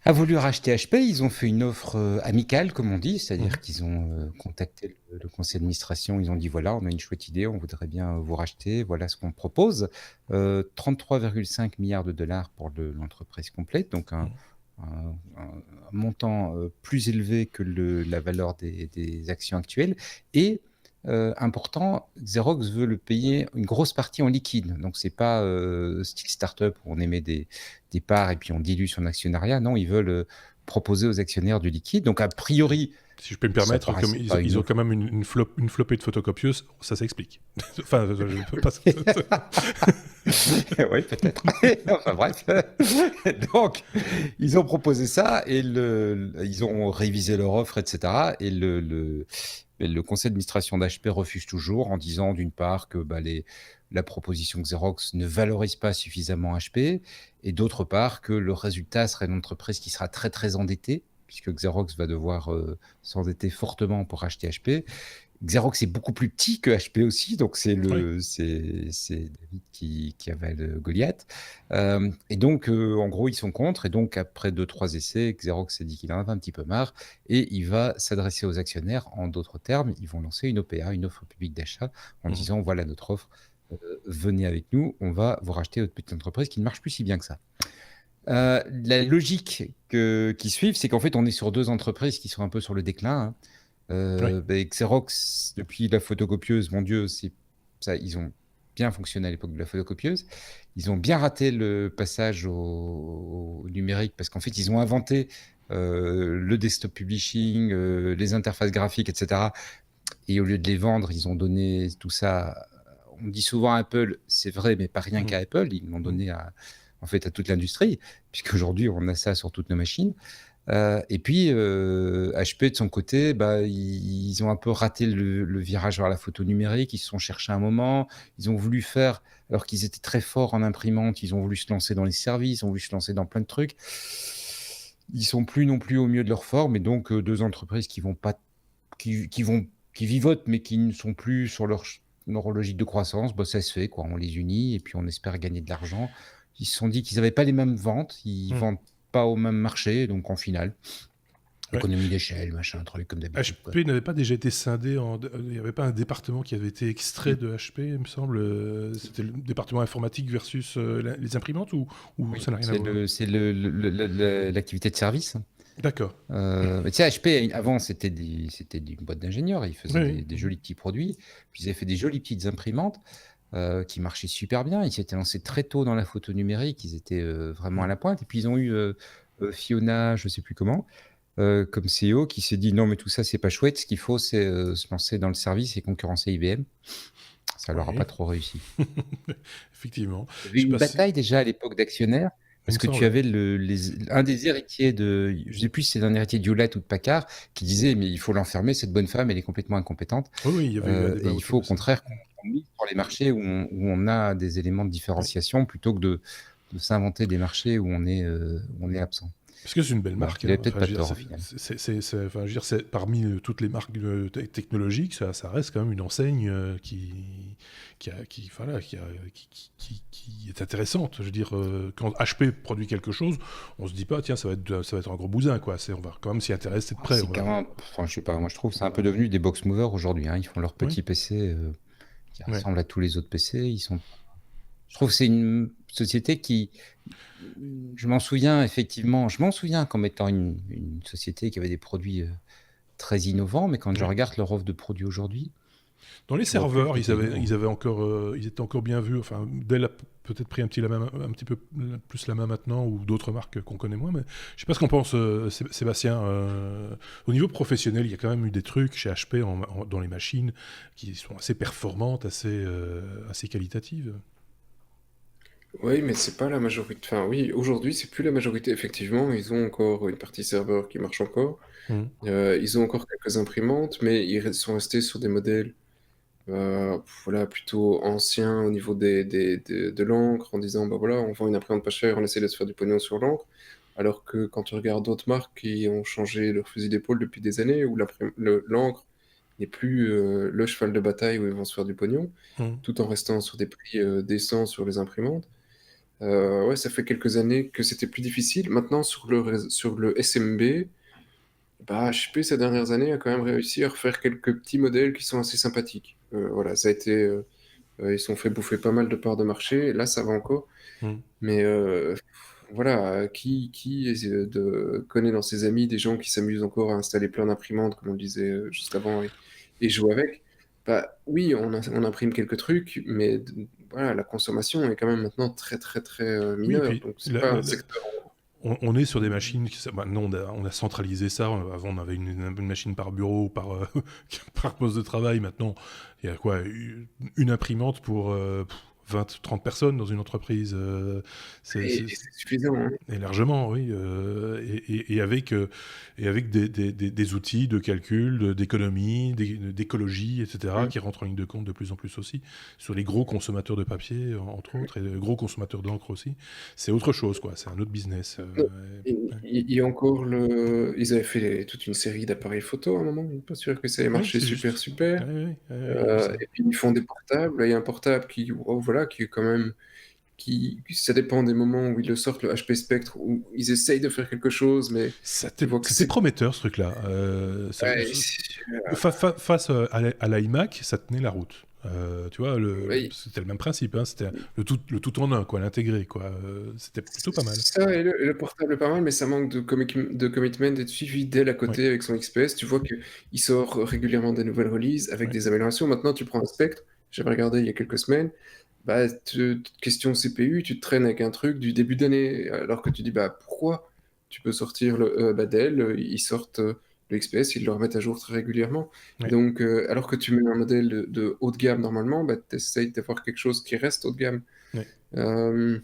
a voulu racheter HP. Ils ont fait une offre amicale, comme on dit, c'est-à-dire qu'ils ont contacté le conseil d'administration. Ils ont dit voilà, on a une chouette idée, on voudrait bien vous racheter. Voilà ce qu'on propose. 33,5 milliards de dollars pour l'entreprise complète, donc un montant plus élevé que la valeur des actions actuelles. Et important, Xerox veut le payer une grosse partie en liquide. Donc, c'est pas style startup où on émet des parts et puis on dilue son actionnariat. Non, ils veulent proposer aux actionnaires du liquide. Donc, a priori, Si je peux me ça permettre, comme paraissait pas ils une ont offre. quand même une flopée de photocopieuses, ça s'explique. Enfin, je peux pas. Oui, peut-être. Enfin bref. Donc, ils ont proposé ça et ils ont révisé leur offre, etc. Et le conseil d'administration d'HP refuse toujours en disant d'une part que la proposition Xerox ne valorise pas suffisamment HP et d'autre part que le résultat serait une entreprise qui sera très très endettée puisque Xerox va devoir s'endetter fortement pour racheter HP. Xerox est beaucoup plus petit que HP aussi, donc c'est Oui. David qui avale Goliath. Et donc, en gros, ils sont contre. Et donc, après 2-3 essais, Xerox s'est dit qu'il en avait un petit peu marre et il va s'adresser aux actionnaires. En d'autres termes, ils vont lancer une OPA, une offre publique d'achat, en Mhm. disant voilà notre offre, venez avec nous, on va vous racheter votre petite entreprise qui ne marche plus si bien que ça. La logique qui suit, c'est qu'en fait, on est sur 2 entreprises qui sont un peu sur le déclin. Hein. Oui. Xerox, depuis la photocopieuse, mon Dieu, ça, ils ont bien fonctionné à l'époque de la photocopieuse. Ils ont bien raté le passage au numérique parce qu'en fait, ils ont inventé le desktop publishing, les interfaces graphiques, etc. Et au lieu de les vendre, ils ont donné tout ça. On dit souvent à Apple, c'est vrai, mais pas rien Mhm. qu'à Apple. Ils l'ont donné en fait à toute l'industrie, puisqu'aujourd'hui, on a ça sur toutes nos machines. Et puis, HP, de son côté, ils ont un peu raté le virage vers la photo numérique. Ils se sont cherchés un moment. Ils ont voulu faire, alors qu'ils étaient très forts en imprimante, ils ont voulu se lancer dans les services, ils ont voulu se lancer dans plein de trucs. Ils sont plus non plus au mieux de leur forme. Et donc, 2 entreprises qui vont pas, qui vivotent, mais qui ne sont plus sur leur logique de croissance, ça se fait, quoi. On les unit et puis on espère gagner de l'argent. Ils se sont dit qu'ils n'avaient pas les mêmes ventes. Ils Mhm. vendent pas au même marché. Donc, en finale, Ouais. économie d'échelle, machin, un truc comme d'habitude, quoi. HP n'avait pas déjà été scindé il n'y avait pas un département qui avait été extrait de HP, il me semble. C'était le département informatique versus les imprimantes ou Oui, ça n'a rien à voir? c'est l'activité de service. D'accord. Mais tu sais, HP, avant, c'était une boîte d'ingénieurs. Ils faisaient Oui. des jolis petits produits. Puis ils avaient fait des jolies petites imprimantes qui marchaient super bien. Ils s'étaient lancés très tôt dans la photo numérique. Ils étaient vraiment à Mhm. la pointe. Et puis ils ont eu Fiona, je sais plus comment, comme CEO, qui s'est dit non, mais tout ça, c'est pas chouette. Ce qu'il faut, c'est se lancer dans le service et concurrencer IBM. Ça leur a Oui. pas trop réussi. Effectivement. Il y avait Je sais une pas si... bataille déjà à l'époque d'actionnaires, Il parce me que tu semble. avais un des héritiers je ne sais plus si c'est un héritier de Hewlett ou de Packard, qui disait mais il faut l'enfermer, cette bonne femme, elle est complètement incompétente, Oui, oui, il y avait eu un et débat il autour faut au de ça. contraire qu'on mise sur les marchés où on a des éléments de Oui. différenciation plutôt que de s'inventer des marchés où on est absent. Parce que c'est une belle Bon, marque, il avait hein. peut-être Enfin, je pas veux dire, tort au final. enfin, je veux dire, parmi toutes les marques technologiques, ça reste quand même une enseigne voilà, qui est intéressante. Je veux dire, quand HP produit quelque chose, on se dit pas, tiens, ça va être un gros bousin, quoi. On va quand même s'y intéresser de près. C'est quand même, enfin, je sais pas, moi je trouve que c'est un peu devenu des box movers aujourd'hui. Hein. Ils font leurs Oui, petits PC qui ouais. ressemblent à tous les autres PC. Je trouve que c'est une société qui, je m'en souviens effectivement, je m'en souviens comme étant une société qui avait des produits très innovants, mais quand je Ouais. regarde leur offre de produits aujourd'hui, Dans les je vois plus le serveurs, côté innovant. ils étaient encore bien vus. Enfin, Dell a peut-être pris un petit peu plus la main maintenant, ou d'autres marques qu'on connaît moins. Mais je sais pas ce qu'en pense Sébastien. Au niveau professionnel, il y a quand même eu des trucs chez HP dans les machines qui sont assez performantes, assez qualitatives. Oui, mais c'est pas la majorité. Enfin, oui, aujourd'hui, c'est plus la majorité. Effectivement, ils ont encore une partie serveur qui marche encore. Mhm. Ils ont encore quelques imprimantes, mais sont restés sur des modèles voilà, plutôt anciens au niveau de l'encre, en disant, bah voilà, on vend une imprimante pas chère, on essaie de se faire du pognon sur l'encre. Alors que quand tu regardes d'autres marques qui ont changé leur fusil d'épaule depuis des années, où l'encre n'est plus le cheval de bataille où ils vont se faire du pognon, Mhm. tout en restant sur des prix décents sur les imprimantes. Ouais, ça fait quelques années que c'était plus difficile. Maintenant, sur le SMB, bah, HP, ces dernières années, a quand même réussi à refaire quelques petits modèles qui sont assez sympathiques. Voilà, ça a été, ils se sont fait bouffer pas mal de parts de marché. Là, ça va encore. Mhm. Mais voilà, connaît dans ses amis des gens qui s'amusent encore à installer plein d'imprimantes, comme on le disait juste avant, et jouer avec? Bah oui, on imprime quelques trucs, mais voilà, la consommation est quand même maintenant très très très Oui, et mineure. puis Donc c'est pas un secteur. on est sur des machines maintenant on a centralisé ça. Avant on avait une machine par bureau, par poste de travail. Maintenant il y a quoi, une imprimante pour 20-30 personnes dans une entreprise. Et c'est suffisant, hein. Et largement, oui. Et avec des outils de calcul, d'économie, d'écologie, etc., qui rentrent en ligne de compte de plus en plus aussi, sur les gros consommateurs de papier, entre autres, et les gros consommateurs d'encre aussi. C'est autre chose, quoi. C'est un autre business. Il y a encore ils avaient fait toute une série d'appareils photo à un moment. Je suis pas sûr que ça ait marché c'est super, juste. super. Ouais, ça. Et puis ils font des portables. Il y a un portable voilà, qui est quand même, ça dépend des moments où ils le sortent, le HP Spectre, où ils essayent de faire quelque chose, mais tu vois que C'était c'est, prometteur, ce truc-là. ouais, Face à l'iMac, ça tenait la route. Tu vois, oui. c'était le même principe, hein, c'était le tout en un, quoi, l'intégré, quoi. C'était plutôt pas mal. Ça et le portable est pas mal, mais ça manque de commitment et de suivi d'elle à côté avec son XPS. Tu vois qu'il sort régulièrement des nouvelles releases avec Ouais. des améliorations. Maintenant, tu prends un Spectre, j'avais regardé il y a quelques semaines, bah, question CPU, tu te traînes avec un truc du début d'année, alors que tu dis, bah, pourquoi tu peux sortir Dell, ils sortent le XPS, ils le remettent à jour très régulièrement. Ouais. Donc, alors que tu mets un modèle de haut de gamme normalement, bah, tu essayes d'avoir quelque chose qui reste haut de gamme. Ouais. Euh,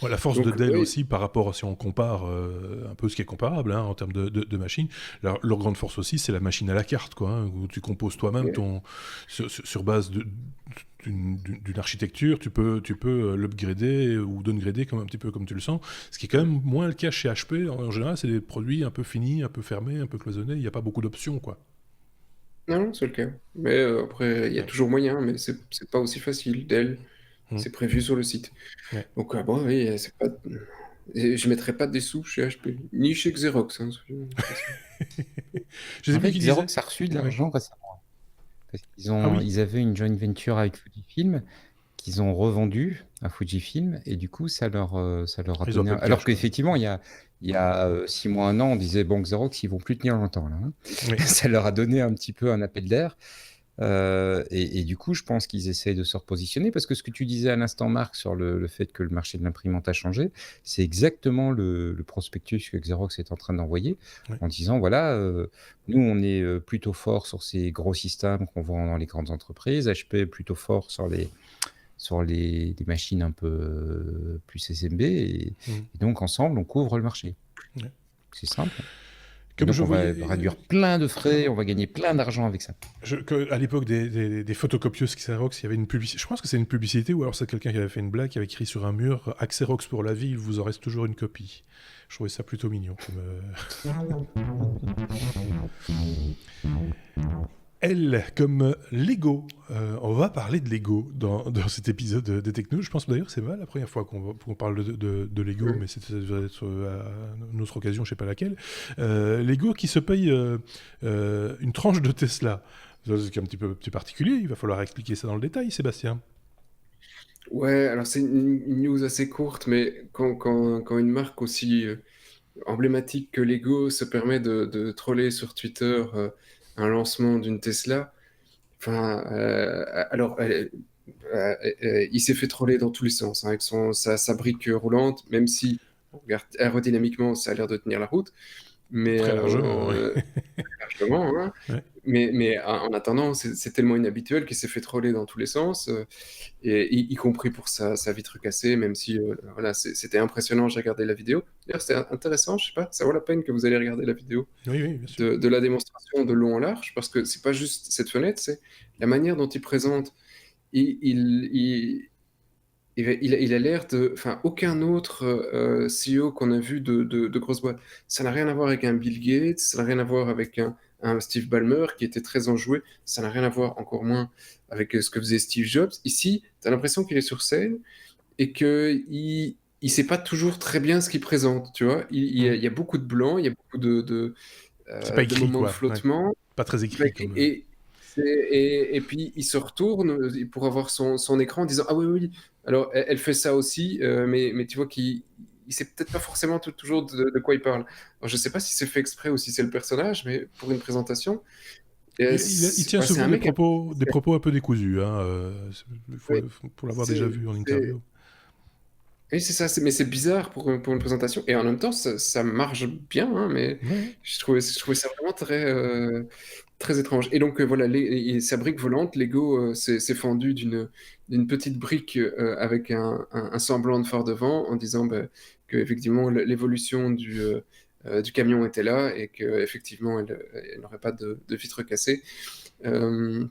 Ouais, la force de donc, Dell oui. aussi, par rapport à si on compare un peu ce qui est comparable, hein, en termes de machines, leur grande force aussi, c'est la machine à la carte, quoi, hein, où tu composes toi-même sur base d'une architecture, tu peux l'upgrader ou downgrader un petit peu comme tu le sens, ce qui est quand même moins le cas chez HP. En général, c'est des produits un peu finis, un peu fermés, un peu cloisonnés, il n'y a pas beaucoup d'options, quoi. Non, non, c'est le cas. Mais après, il y a Ouais. toujours moyen, mais c'est pas aussi facile. Dell, Mm. c'est prévu sur le site. Ouais. Donc, bon, oui, c'est pas. Et je mettrais pas des sous chez HP, ni chez Xerox, hein, de toute façon. Je sais En plus fait, qui disait. Xerox a reçu de Ouais. l'argent récemment. Parce Ah oui, ils avaient une joint venture avec Fujifilm qu'ils ont revendu à Fujifilm et du coup, ça leur a ils ont un donné. peu de Alors cash, quoi. qu'effectivement, il y a 6 mois, un an, on disait bon, Xerox, ils vont plus tenir longtemps là, hein. Oui. Ça leur a donné un petit peu un appel d'air. Et du coup, je pense qu'ils essayent de se repositionner parce que ce que tu disais à l'instant, Marc, sur le fait que le marché de l'imprimante a changé, c'est exactement le prospectus que Xerox est en train d'envoyer Ouais. en disant voilà, nous, on est plutôt fort sur ces gros systèmes qu'on vend dans les grandes entreprises, HP est plutôt fort sur les machines un peu plus SMB, et donc ensemble, on couvre le marché. Ouais. C'est simple. Et Comme donc, je on va voyais, réduire plein de frais, on va gagner plein d'argent avec ça. à l'époque des photocopieuses Xerox, il y avait une publicité. Je pense que c'est une publicité ou alors c'est quelqu'un qui avait fait une blague, qui avait écrit sur un mur Xerox pour la vie, il vous en reste toujours une copie. Je trouvais ça plutôt mignon. Elle, comme Lego. On va parler de Lego dans cet épisode des Techno. Je pense d'ailleurs que c'est pas la première fois qu'on parle de Lego, mais ça va être à une autre occasion, je sais pas laquelle. Lego qui se paye une tranche de Tesla. C'est un petit peu particulier, il va falloir expliquer ça dans le détail, Sébastien. Ouais, alors c'est une news assez courte, mais quand une marque aussi emblématique que Lego se permet de troller sur Twitter un lancement d'une Tesla, enfin, alors, il s'est fait troller dans tous les sens, hein, avec sa brique roulante, même si, on regarde aérodynamiquement, ça a l'air de tenir la route, mais Très largement, oui. largement, hein. Ouais. Mais en attendant, c'est tellement inhabituel qu'il s'est fait troller dans tous les sens, et y compris pour sa vitre cassée, même si voilà, c'était impressionnant, j'ai regardé la vidéo. D'ailleurs, c'était intéressant, je sais pas, ça vaut la peine que vous allez regarder la vidéo Oui, oui, bien sûr. de la démonstration de long en large, parce que c'est pas juste cette fenêtre, c'est la manière dont il présente. Il a l'air de. Enfin, aucun autre CEO qu'on a vu de grosses boîtes. Ça n'a rien à voir avec un Bill Gates, ça n'a rien à voir avec un Steve Ballmer qui était très enjoué, ça n'a rien à voir encore moins avec ce que faisait Steve Jobs. Ici, tu as l'impression qu'il est sur scène et qu'il ne sait pas toujours très bien ce qu'il présente, tu vois. Il y a beaucoup de blanc, il y a beaucoup C'est pas de écrit, moments de quoi. Ouais. flottement. Pas très écrit comme. Et puis il se retourne pour avoir son écran en disant ah oui oui, alors elle fait ça aussi, mais tu vois qu'il sait peut-être pas forcément toujours de quoi il parle. Alors, je sais pas si c'est fait exprès ou si c'est le personnage, mais pour une présentation, Il tient c'est souvent un des mec. propos un peu décousus, hein, Oui, pour l'avoir déjà vu en interview. Oui, c'est ça, mais c'est bizarre pour une présentation et en même temps, ça marche bien, hein, mais Ouais. je trouvais ça vraiment très étrange et donc voilà, et sa brique volante, Lego, s'est fendu d'une petite brique, avec un semblant de phare devant en disant, bah, qu'effectivement l'évolution du camion était là et qu'effectivement elle n'aurait pas de vitres cassées. Hem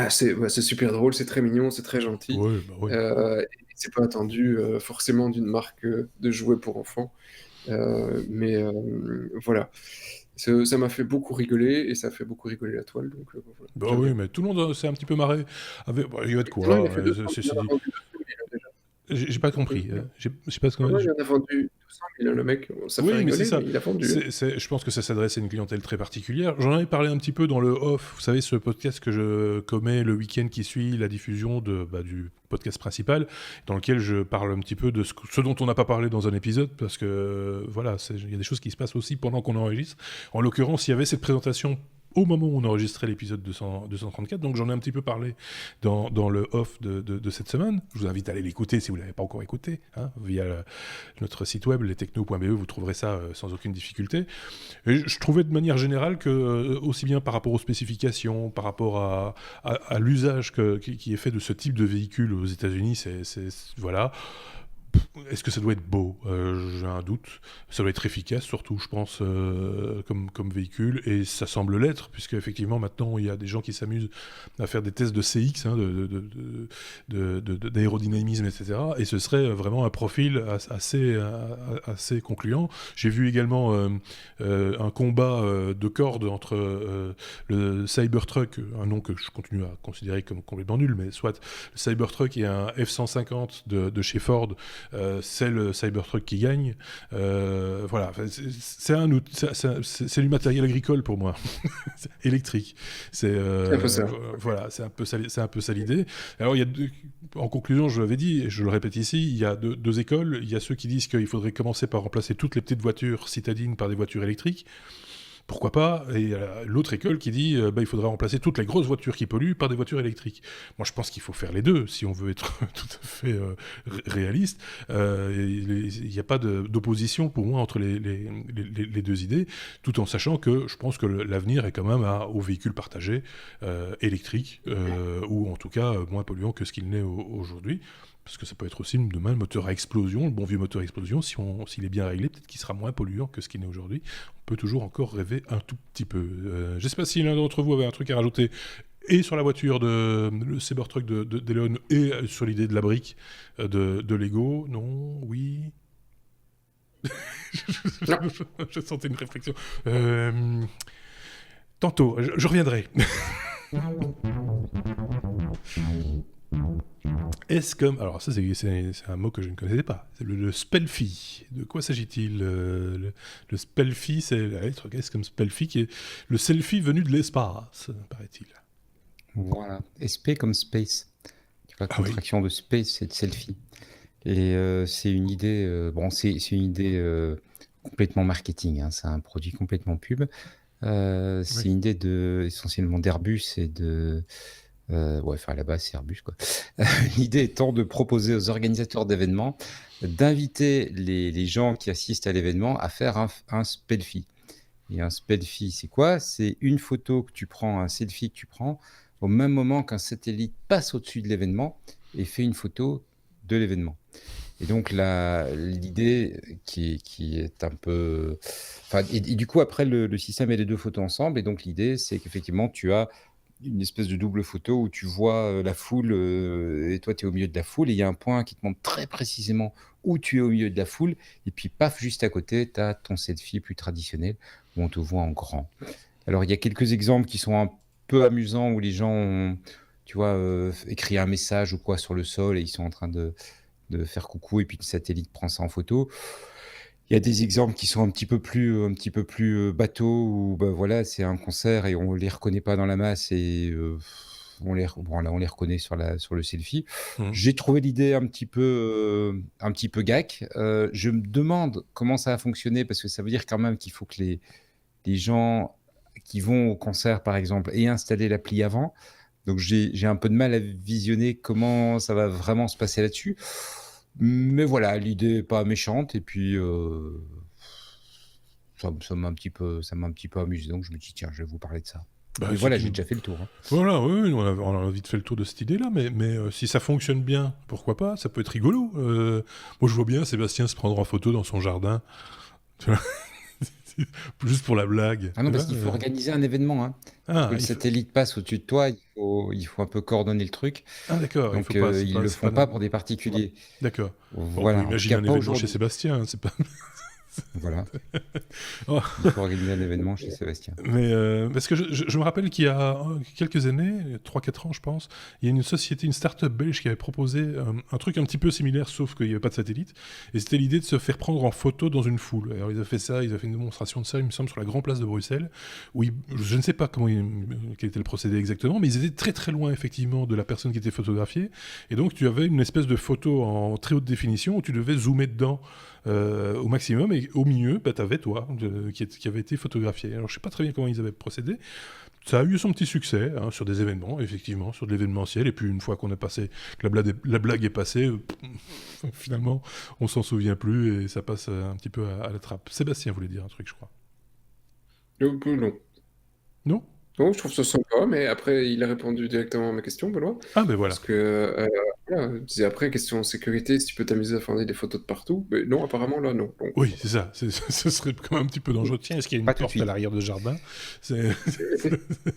c'est super drôle, c'est très mignon, c'est très gentil. Ouais, bah ouais. Et c'est pas attendu, forcément d'une marque, de jouets pour enfants. Mais voilà. Ça m'a fait beaucoup rigoler et ça fait beaucoup rigoler la toile, donc voilà, Bah j'aime oui, bien. mais tout le monde s'est un petit peu marré. Bah, il y a de Effectivement, il a quoi, fait 200 000, ceci il en a dit. vendu 200 000 déjà. J'ai pas Donc compris. J'ai pas ce non, que. non, il en a vendu 200 000, le mec. Bon, ça fait Oui, mais c'est rigoler, ça. mais il a vendu, hein. Je pense que ça s'adresse à une clientèle très particulière. J'en avais parlé un petit peu dans le off. Vous savez, ce podcast que je commets le week-end qui suit la diffusion du podcast principal, dans lequel je parle un petit peu de ce dont on n'a pas parlé dans un épisode, parce que voilà, il y a des choses qui se passent aussi pendant qu'on enregistre. En l'occurrence, il y avait cette présentation au moment où on enregistrait l'épisode 234, donc j'en ai un petit peu parlé dans le off de cette semaine. Je vous invite à aller l'écouter si vous ne l'avez pas encore écouté, hein, via notre site web, lestechno.be, vous trouverez ça sans aucune difficulté. Et je trouvais de manière générale que, aussi bien par rapport aux spécifications, par rapport à l'usage qui est fait de ce type de véhicule aux États-Unis, voilà. Est-ce que ça doit être beau? J'ai un doute. Ça doit être efficace, surtout, je pense, comme véhicule. Et ça semble l'être, puisque effectivement, maintenant, il y a des gens qui s'amusent à faire des tests de CX, hein, d'aérodynamisme, etc. Et ce serait vraiment un profil assez concluant. J'ai vu également un combat de cordes entre le Cybertruck, un nom que je continue à considérer comme complètement nul, mais soit le Cybertruck et un F-150 de chez Ford. C'est le Cybertruck qui gagne. Voilà, c'est du matériel agricole pour moi, électrique. C'est un peu ça. Voilà, c'est un peu ça l'idée. Alors en conclusion, je l'avais dit et je le répète ici, il y a deux écoles. Il y a ceux qui disent qu'il faudrait commencer par remplacer toutes les petites voitures citadines par des voitures électriques. Pourquoi pas? Et l'autre école qui dit il faudrait remplacer toutes les grosses voitures qui polluent par des voitures électriques. Moi, je pense qu'il faut faire les deux si on veut être tout à fait réaliste. Il n'y a pas d'opposition pour moi entre les deux idées, tout en sachant que je pense que l'avenir est quand même aux véhicules partagés électriques, ou en tout cas moins polluants que ce qu'il n'est aujourd'hui. Parce que ça peut être aussi demain le moteur à explosion, le bon vieux moteur à explosion, s'il est bien réglé, peut-être qu'il sera moins polluant que ce qu'il n'est aujourd'hui. On peut toujours encore rêver un tout petit peu. Je ne sais pas si l'un d'entre vous avait un truc à rajouter, et sur la voiture le Cybertruck d'Elon, et sur l'idée de la brique de Lego. Non? Oui? Non. Je sentais une réflexion. Tantôt, je reviendrai. Est-ce comme... Alors ça, c'est un mot que je ne connaissais pas. C'est le Spelfie. De quoi s'agit-il? Le Spelfie, c'est la lettre S comme Spelfie, qui est le selfie venu de l'espace, paraît-il. Voilà. SP comme space. La Ah oui. contraction de space, c'est de selfie. Et c'est une idée, c'est une idée complètement marketing, hein, c'est un produit complètement pub. C'est une idée essentiellement d'Airbus et de... à la base, c'est Airbus, quoi. L'idée étant de proposer aux organisateurs d'événements d'inviter les gens qui assistent à l'événement à faire un spelfie. Et un spelfie, c'est quoi? C'est une photo que tu prends, un selfie que tu prends, au même moment qu'un satellite passe au-dessus de l'événement et fait une photo de l'événement. Et donc l'idée qui est un peu... et du coup, après, le système met les deux photos ensemble. Et donc, l'idée, c'est qu'effectivement, tu as une espèce de double photo où tu vois la foule et toi, tu es au milieu de la foule. Et il y a un point qui te montre très précisément où tu es au milieu de la foule. Et puis, paf, juste à côté, tu as ton selfie plus traditionnel où on te voit en grand. Alors, il y a quelques exemples qui sont un peu amusants où les gens ont, tu vois, écrit un message ou quoi sur le sol et ils sont en train de faire coucou et puis le satellite prend ça en photo. Il y a des exemples qui sont un petit peu plus bateaux où voilà, c'est un concert et on les reconnaît pas dans la masse et on les reconnaît sur le selfie. J'ai trouvé l'idée un petit peu gac. Je me demande comment ça va fonctionner parce que ça veut dire quand même qu'il faut que les gens qui vont au concert, par exemple, aient installé l'appli avant. Donc, j'ai un peu de mal à visionner comment ça va vraiment se passer là-dessus. Mais voilà, l'idée est pas méchante et puis ça m'a un petit peu amusé, donc je me dis tiens, je vais vous parler de ça. Bah, Mais c'est voilà, j'ai une- déjà fait le tour, hein. Voilà, oui, oui, on a vite fait le tour de cette idée-là, mais si ça fonctionne bien, pourquoi pas? Ça peut être rigolo. Moi, je vois bien Sébastien se prendre en photo dans son jardin, tu vois, juste pour la blague. Ah non, Tu parce vois, qu'il faut organiser un événement, hein. Parce que Ah, le satellite passe au-dessus de toi, il faut un peu coordonner le truc. d'accord, il faut Donc pas, ils le font pas pour des particuliers. D'accord. Bon, on peut Voilà, en tout imaginer cas un pas événement chez aujourd'hui. Sébastien, hein, c'est pas. Voilà, Oh, il faut organiser un événement chez Sébastien. mais parce que je me rappelle qu'il y a quelques années, 3-4 ans je pense, il y a une société, une start-up belge qui avait proposé un truc un petit peu similaire, sauf qu'il n'y avait pas de satellite. Et c'était l'idée de se faire prendre en photo dans une foule. Alors ils ont fait ça, ils ont fait une démonstration de ça, il me semble, sur la grande place de Bruxelles, où je ne sais pas quel était le procédé exactement, mais ils étaient très très loin effectivement de la personne qui était photographiée. Et donc tu avais une espèce de photo en très haute définition où tu devais zoomer dedans. Au maximum, et au milieu, bah, tu avais toi qui avait été photographié. Alors je sais pas très bien comment ils avaient procédé. Ça a eu son petit succès sur des événements, effectivement, sur de l'événementiel, et puis une fois qu'on a passé, que la blague est passée, finalement, on s'en souvient plus et ça passe un petit peu à la trappe. Sébastien voulait dire un truc, je crois. Non. Non? Non, je trouve ça sympa, mais après, il a répondu directement à ma question, Benoît. Ah ben voilà. Parce que, voilà, il disait après, question sécurité, si tu peux t'amuser à faire des photos de partout. Mais non, apparemment, là, non. Donc, Oui, c'est ça. Ce serait quand même un petit peu dangereux. Tiens, est-ce qu'il y a une Pas tout de porte à suite. l'arrière de jardin? C'est...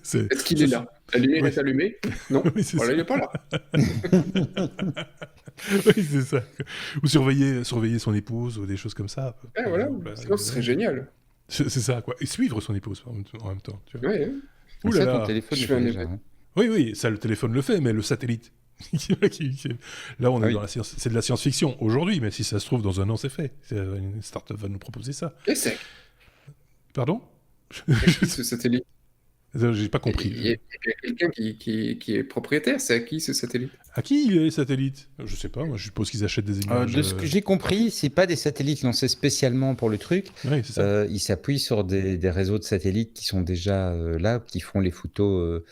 c'est- est-ce qu'il est là? La lumière Oui. est allumée? Non. Oui, c'est Voilà, ça. il n'est pas là. Oui, c'est ça. Ou surveiller son épouse ou des choses comme ça. Ah, par voilà, exemple. sinon, ce serait génial. C'est ça, quoi. Et suivre son épouse en même temps. Tu vois. Ouais, hein. Ouh Mais là ça, ton là. téléphone Je le fais fait un déjà, événement. hein. Oui, ça, le téléphone le fait, mais le satellite. Là, on Ah est oui. dans la science. C'est de la science-fiction aujourd'hui, mais si ça se trouve, dans un an, c'est fait. Une start-up va nous proposer ça. Et c'est Pardon? qui ce satellite? J'ai pas Il y compris. a quelqu'un qui est propriétaire. C'est à qui ce satellite? À qui il est les satellites? Je sais pas, moi je suppose qu'ils achètent des images. De ce que j'ai compris, c'est pas des satellites lancés spécialement pour le truc. Oui, c'est ça. Ils s'appuient sur des réseaux de satellites qui sont déjà là, qui font les photos.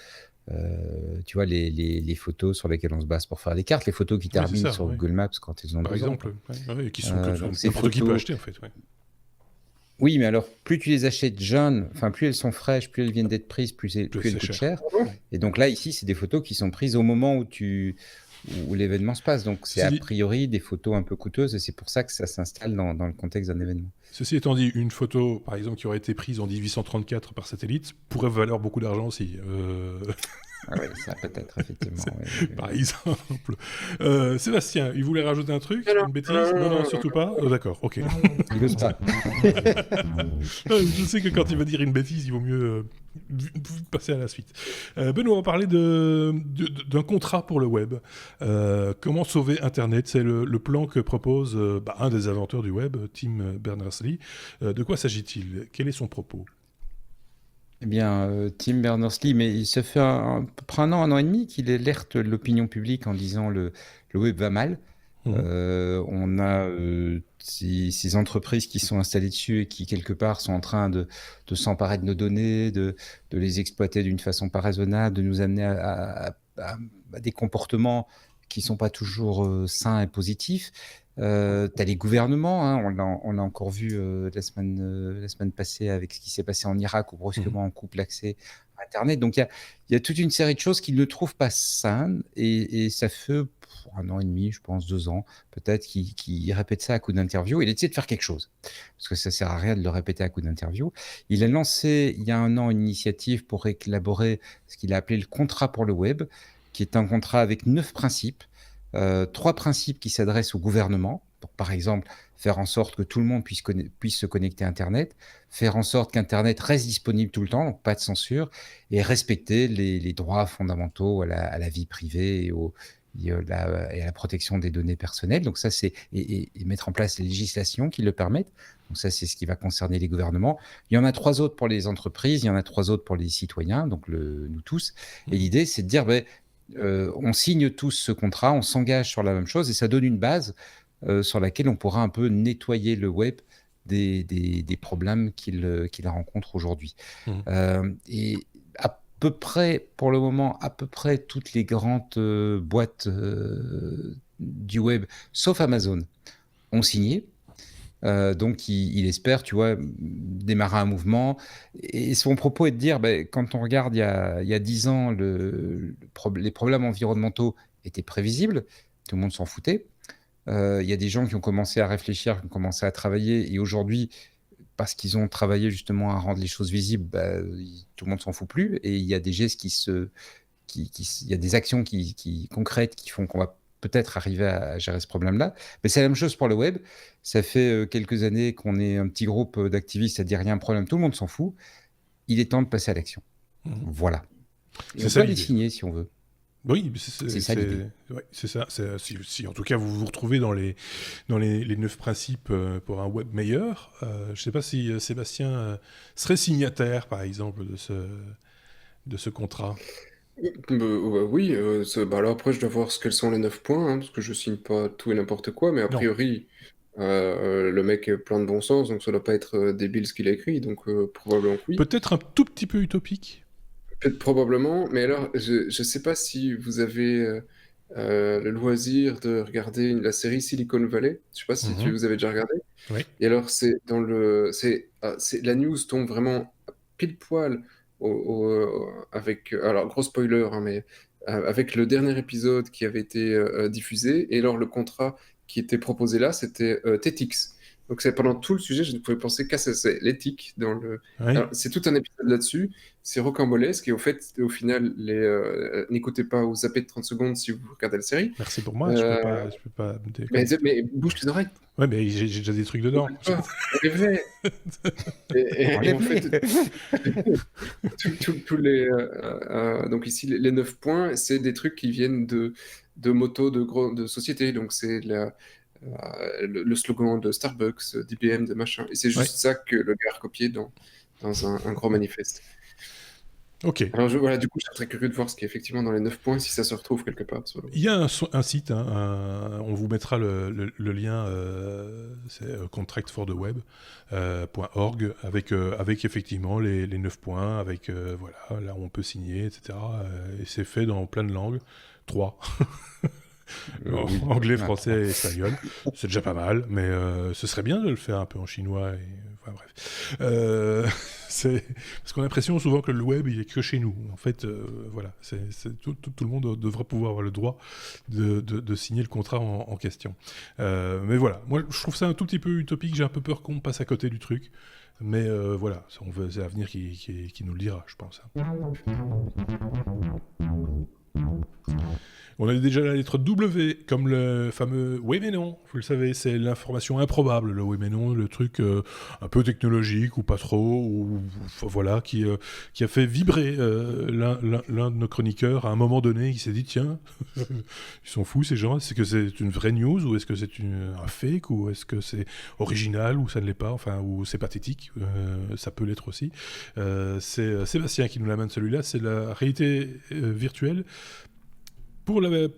Tu vois, les photos sur lesquelles on se base pour faire les cartes, les photos qui Oui, c'est terminent ça, sur oui. Google Maps quand ils ont Par besoin. exemple, ouais, qui sont Donc ces n'importe qui peut photos- acheter en fait. Ouais. Oui, mais alors, plus tu les achètes jeunes, enfin, plus elles sont fraîches, plus elles viennent d'être prises, plus elles c'est coûtent cher. cher. Ah bon? Et donc là, ici, c'est des photos qui sont prises au moment où l'événement se passe. Donc c'est a priori des photos un peu coûteuses et c'est pour ça que ça s'installe dans le contexte d'un événement. Ceci étant dit, une photo, par exemple, qui aurait été prise en 1834 par satellite, pourrait valoir beaucoup d'argent aussi. Ah oui, ça peut-être, effectivement. Par exemple. Sébastien, il voulait rajouter un truc? Non, Une bêtise? Non, surtout pas? D'accord, ok. Il n'ose pas. Je sais que quand il va dire une bêtise, il vaut mieux passer à la suite. Benoît, on va parler d'un contrat pour le web. Comment sauver Internet? C'est le plan que propose un des inventeurs du web, Tim Berners-Lee. De quoi s'agit-il? Quel est son propos? Eh bien, Tim Berners-Lee, mais il se fait à peu près un an et demi qu'il alerte l'opinion publique en disant le web va mal. On a ces entreprises qui sont installées dessus et qui, quelque part, sont en train de s'emparer de nos données, de les exploiter d'une façon pas raisonnable, de nous amener à des comportements qui ne sont pas toujours sains et positifs. Tu as les gouvernements, hein, on l'a encore vu la semaine passée avec ce qui s'est passé en Irak où brusquement on coupe l'accès à Internet. Donc il y a toute une série de choses qu'ils ne trouvent pas saines et ça fait un an et demi, je pense, 2 ans peut-être qu'il répète ça à coup d'interview. Il essaie de faire quelque chose parce que ça ne sert à rien de le répéter à coup d'interview. Il a lancé il y a un an une initiative pour élaborer ce qu'il a appelé le contrat pour le web, qui est un contrat avec 9 principes. 3 principes qui s'adressent au gouvernement. Donc, par exemple, faire en sorte que tout le monde puisse se connecter à Internet, faire en sorte qu'Internet reste disponible tout le temps, donc pas de censure, et respecter les droits fondamentaux à la vie privée et à la protection des données personnelles. Donc ça, c'est et mettre en place les législations qui le permettent. Donc ça, c'est ce qui va concerner les gouvernements. Il y en a 3 autres pour les entreprises, il y en a 3 autres pour les citoyens, donc nous tous. Et l'idée, c'est de dire, on signe tous ce contrat, on s'engage sur la même chose et ça donne une base sur laquelle on pourra un peu nettoyer le web des problèmes qu'il rencontre aujourd'hui. Et à peu près, pour le moment, à peu près toutes les grandes boîtes de du web, sauf Amazon, ont signé. Donc, il espère, tu vois, démarrer un mouvement. Et son propos est de dire, quand on regarde il y a 10 ans, les problèmes environnementaux étaient prévisibles, tout le monde s'en foutait. Il y a des gens qui ont commencé à réfléchir, qui ont commencé à travailler, et aujourd'hui, parce qu'ils ont travaillé justement à rendre les choses visibles, tout le monde s'en fout plus, et il y a des gestes il y a des actions concrètes qui font qu'on va peut-être arriver à gérer ce problème-là. Mais c'est la même chose pour le web. Ça fait quelques années qu'on est un petit groupe d'activistes à dire il y a un problème, tout le monde s'en fout. Il est temps de passer à l'action. Voilà. C'est on ça peut les l'idée. signer si on veut. Oui, C'est ça l'idée. ouais, c'est ça. Si en tout cas vous vous retrouvez dans les 9 principes pour un web meilleur, je ne sais pas si Sébastien serait signataire, par exemple, de ce contrat. Oui, alors après, je dois voir quels sont les 9 points, hein, parce que je signe pas tout et n'importe quoi, mais a Non. priori, le mec est plein de bon sens, donc ça doit pas être débile ce qu'il a écrit, donc probablement que oui. Peut-être un tout petit peu utopique. Peut-être probablement, mais alors, je sais pas si vous avez le loisir de regarder la série Silicon Valley. Je sais pas si vous avez déjà regardé. Oui. Et alors, la news tombe vraiment pile poil avec, alors gros spoiler, hein, mais avec le dernier épisode qui avait été diffusé. Et alors, le contrat qui était proposé là, c'était TETx. Donc, pendant tout le sujet, je ne pouvais penser qu'à ça, c'est l'éthique dans le. Oui. Alors, c'est tout un épisode là-dessus. C'est rocambolesque et au final, n'écoutez pas ou zappez de 30 secondes si vous regardez la série. Merci pour moi. Je peux pas me Mais bouge les oreilles. Ouais, mais j'ai déjà des trucs dedans. C'est vrai. Et en fait, donc ici, les 9 points, c'est des trucs qui viennent de motos de société. Donc c'est le slogan de Starbucks, d'IBM, de machin. Et c'est juste ça que le gars a recopié dans un grand manifeste. Ok. Alors voilà, du coup, je suis très curieux de voir ce qui est effectivement dans les 9 points, si ça se retrouve quelque part. Il y a un site, hein, on vous mettra le lien, c'est contractfortheweb.org, avec effectivement les 9 points, avec voilà, là où on peut signer, etc. Et c'est fait dans plein de langues, 3. Oui. Anglais, français et espagnol. C'est déjà pas mal, mais ce serait bien de le faire un peu en chinois. Enfin bref. Parce qu'on a l'impression souvent que le web, il est que chez nous. En fait, voilà, tout le monde devrait pouvoir avoir le droit de signer le contrat en question. Mais voilà, moi je trouve ça un tout petit peu utopique. J'ai un peu peur qu'on passe à côté du truc. Mais voilà, c'est l'avenir qui nous le dira, je pense. On a déjà la lettre W, comme le fameux oui mais non. Vous le savez, c'est l'information improbable, le oui mais non, le truc un peu technologique ou pas trop, ou voilà, qui a fait vibrer l'un de nos chroniqueurs à un moment donné. Il s'est dit tiens, ils sont fous ces gens. Est-ce que c'est une vraie news ou est-ce que c'est un fake ou est-ce que c'est original ou ça ne l'est pas, enfin ou c'est pathétique. Ça peut l'être aussi. C'est Sébastien qui nous l'amène celui-là. C'est la réalité virtuelle. Pour les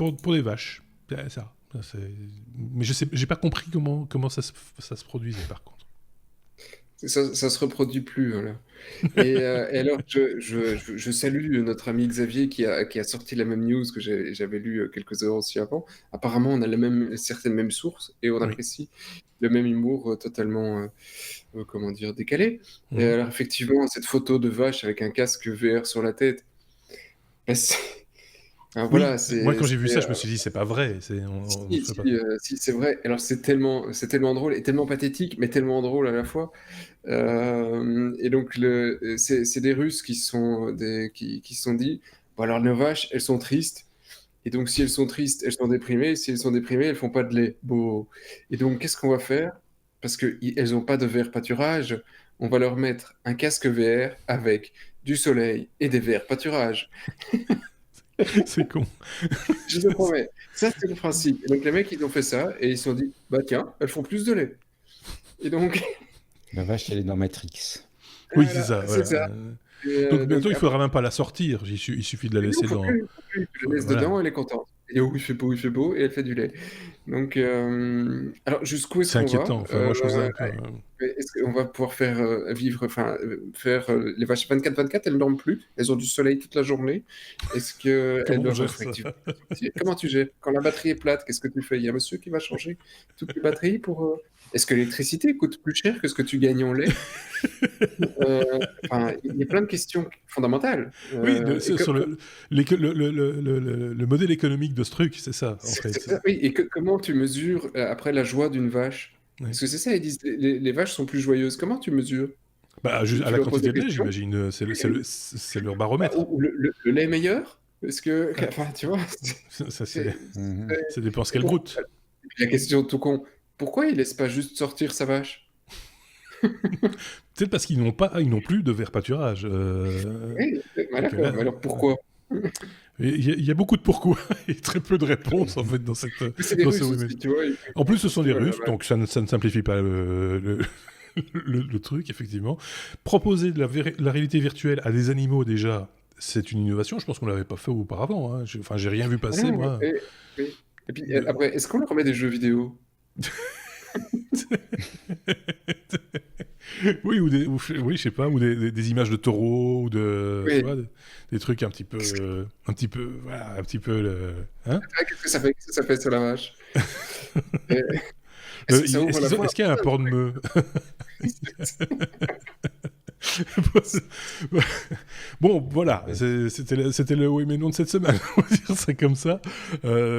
vaches, ça. Mais j'ai pas compris comment ça se produisait par contre. Ça se reproduit plus, voilà. Et alors, je salue notre ami Xavier qui a sorti la même news que j'avais lu quelques heures aussi avant. Apparemment, on a certaines mêmes sources et on apprécie le même humour totalement, comment dire, décalé. Et alors, effectivement, cette photo de vache avec un casque VR sur la tête, alors, voilà, moi quand j'ai vu ça, je me suis dit c'est pas vrai. Si, c'est vrai. Alors c'est tellement drôle et tellement pathétique, mais tellement drôle à la fois. Et donc c'est des Russes qui se sont dit bon alors nos vaches elles sont tristes et donc si elles sont tristes elles sont déprimées, si elles sont déprimées elles font pas de lait. Beau. Et donc qu'est-ce qu'on va faire parce que elles ont pas de verre pâturage, on va leur mettre un casque VR avec du soleil et des verres pâturage. C'est con. Je te promets. Ça, c'est le principe. Et donc, les mecs, ils ont fait ça et ils se sont dit, bah tiens, elles font plus de lait. Et donc. La vache, elle est dans Matrix. Oui, voilà, c'est ça. C'est ça. Donc bientôt, il faudra même pas la sortir. Il suffit de la laisser dans. Tu la laisses dedans, elle est contente. Et où il fait beau, et elle fait du lait. Donc, alors, jusqu'où est-ce C'est qu'on va inquiétant. Enfin, moi, je trouve ça un peu. est-ce qu'on va pouvoir faire les vaches 24/24, elles dorment plus? Elles ont du soleil toute la journée? Est-ce qu'elles Comment on doivent gère être ça? comment tu gères? Quand la batterie est plate, qu'est-ce que tu fais? Il y a un monsieur qui va changer toutes les batteries Est-ce que l'électricité coûte plus cher que ce que tu gagnes en lait? Heu, il y a plein de questions fondamentales, Oui, et sur le modèle économique de ce truc, c'est ça, en c'est fait. ça, oui, et comment tu mesures, après la joie d'une vache? Ouais. Parce que c'est ça, ils disent les vaches sont plus joyeuses. Comment tu mesures? Bah, Tu à tu la leur poses quantité des de lait, questions? j'imagine, c'est leur Bah, baromètre. ou le lait est meilleur? Est-ce que Ouais. enfin, tu vois? Ça, C'est Mhm. ça dépend ce et qu'elle pour broute. et puis la question tout con, pourquoi il laisse pas juste sortir sa vache? Peut-être parce ils n'ont plus de verre pâturage. Oui, bah, Et que là, d'accord, mais alors pourquoi? il y a beaucoup de pourquoi et très peu de réponses, en fait, Mais c'est des dans ce Russes Women. aussi, tu vois? En plus, ce Parce sont que des voilà, Russes, donc ça ne simplifie pas le truc, effectivement. Proposer la réalité virtuelle à des animaux, déjà, c'est une innovation. Je pense qu'on ne l'avait pas fait auparavant. Hein. Enfin, j'ai rien vu ah passer, non, moi. oui, et puis, De... après, est-ce qu'on leur remet des jeux vidéo? Oui, oui, je sais pas, ou des images de taureaux, ou tu Oui. vois, des trucs voilà, un petit peu, hein. Ah, qu'est-ce que ça fait sur la vache? Et est-ce que ça ouvre la voie? Est-ce qu'il y a un porc de meule? Bon, voilà, c'était le oui mais non de cette semaine, on va dire ça comme ça,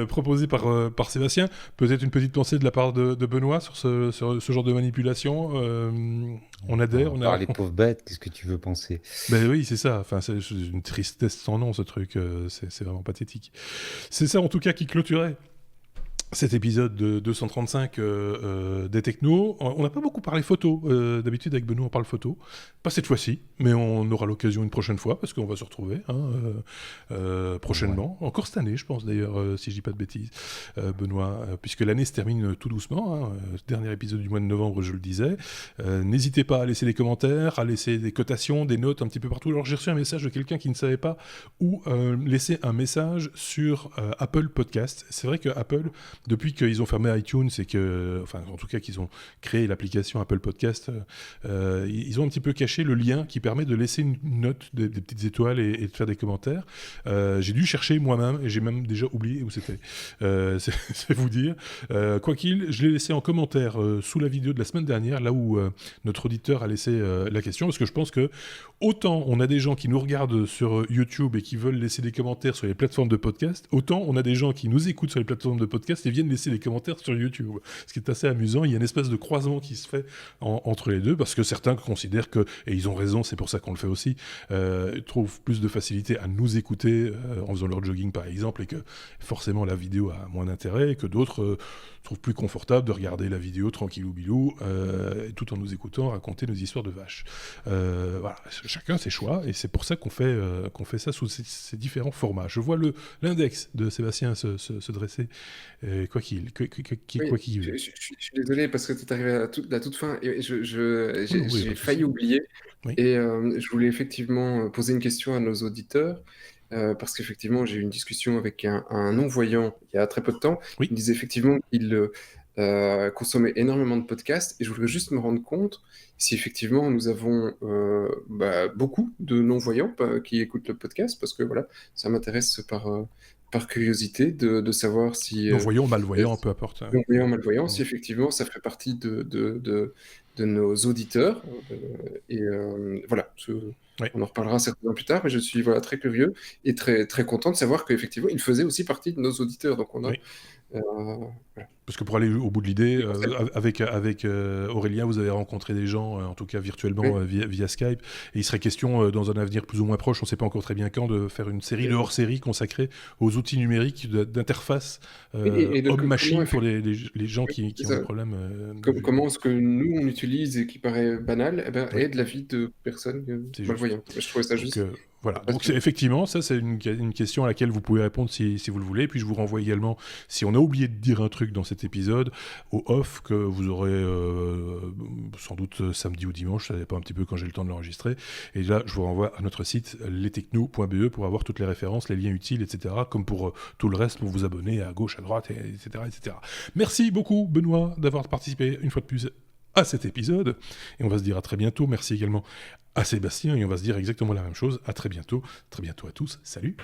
proposé par Sébastien. Peut-être une petite pensée de la part de Benoît sur ce genre de manipulation. On adhère, Par les pauvres bêtes, qu'est-ce que tu veux penser? Ben oui, c'est ça. Enfin, c'est une tristesse sans nom, ce truc. C'est vraiment pathétique. C'est ça, en tout cas, qui clôturait cet épisode de 235 des technos. On n'a pas beaucoup parlé photo. D'habitude, avec Benoît, on parle photo. Pas cette fois-ci, mais on aura l'occasion une prochaine fois, parce qu'on va se retrouver prochainement. Ouais. Encore cette année, je pense, d'ailleurs, si je dis pas de bêtises, Benoît, puisque l'année se termine tout doucement. Dernier épisode du mois de novembre, je le disais. N'hésitez pas à laisser des commentaires, à laisser des cotations, des notes un petit peu partout. Alors, j'ai reçu un message de quelqu'un qui ne savait pas où laisser un message sur Apple Podcast. C'est vrai que Apple, depuis qu'ils ont fermé iTunes enfin en tout cas qu'ils ont créé l'application Apple Podcast, ils ont un petit peu caché le lien qui permet de laisser une note, des petites étoiles et de faire des commentaires. J'ai dû chercher moi-même et j'ai même déjà oublié où c'était. C'est vous dire. Quoi qu'il, je l'ai laissé en commentaire sous la vidéo de la semaine dernière, là où notre auditeur a laissé la question, parce que je pense que autant on a des gens qui nous regardent sur YouTube et qui veulent laisser des commentaires sur les plateformes de podcast, autant on a des gens qui nous écoutent sur les plateformes de podcast et viennent laisser des commentaires sur YouTube. Ce qui est assez amusant, il y a une espèce de croisement qui se fait entre les deux, parce que certains considèrent que, et ils ont raison, c'est pour ça qu'on le fait aussi, trouvent plus de facilité à nous écouter en faisant leur jogging par exemple, et que forcément la vidéo a moins d'intérêt, et que d'autres trouvent plus confortable de regarder la vidéo tranquillou bilou, tout en nous écoutant raconter nos histoires de vaches. Voilà, chacun ses choix, et c'est pour ça qu'on fait ça sous ces différents formats. Je vois l'index de Sébastien se dresser, quoi qu'il Oui, veut. je suis désolé parce que tu es arrivé à la toute fin et Oui, pas j'ai de failli souci. oublier, Oui. et je voulais effectivement poser une question à nos auditeurs, parce qu'effectivement, j'ai eu une discussion avec un non-voyant il y a très peu de temps. Oui. Il disait effectivement qu'il consommait énormément de podcasts, et je voudrais juste me rendre compte si effectivement nous avons beaucoup de non-voyants qui écoutent le podcast, parce que voilà, ça m'intéresse par curiosité de savoir si Non-voyant, malvoyant, peu importe. non-voyants, malvoyants, si effectivement ça fait partie de nos auditeurs. Et voilà, Oui. on en reparlera certainement plus tard, mais je suis voilà, très curieux et très, très content de savoir qu'effectivement il faisait aussi partie de nos auditeurs. Donc on a. Oui. Voilà. Parce que pour aller au bout de l'idée, avec Aurélien, vous avez rencontré des gens, en tout cas virtuellement, via Skype, et il serait question, dans un avenir plus ou moins proche, on ne sait pas encore très bien quand, de faire une série de hors-série consacrée aux outils numériques d'interface homme-machine pour les gens qui ont des problèmes. Comment est-ce que nous on utilise et qui paraît banal, aide la vie de personnes malvoyantes. Je trouvais ça juste. Voilà, donc effectivement, ça c'est une question à laquelle vous pouvez répondre si vous le voulez. Puis je vous renvoie également, si on a oublié de dire un truc dans cet épisode, au off que vous aurez sans doute samedi ou dimanche, ça dépend un petit peu quand j'ai le temps de l'enregistrer. Et là, je vous renvoie à notre site lestechno.be pour avoir toutes les références, les liens utiles, etc. Comme pour tout le reste, pour vous abonner à gauche, à droite, etc., etc. Merci beaucoup, Benoît, d'avoir participé une fois de plus à cet épisode. Et on va se dire à très bientôt. Merci également à Sébastien. Et on va se dire exactement la même chose. À très bientôt. Très bientôt à tous. Salut.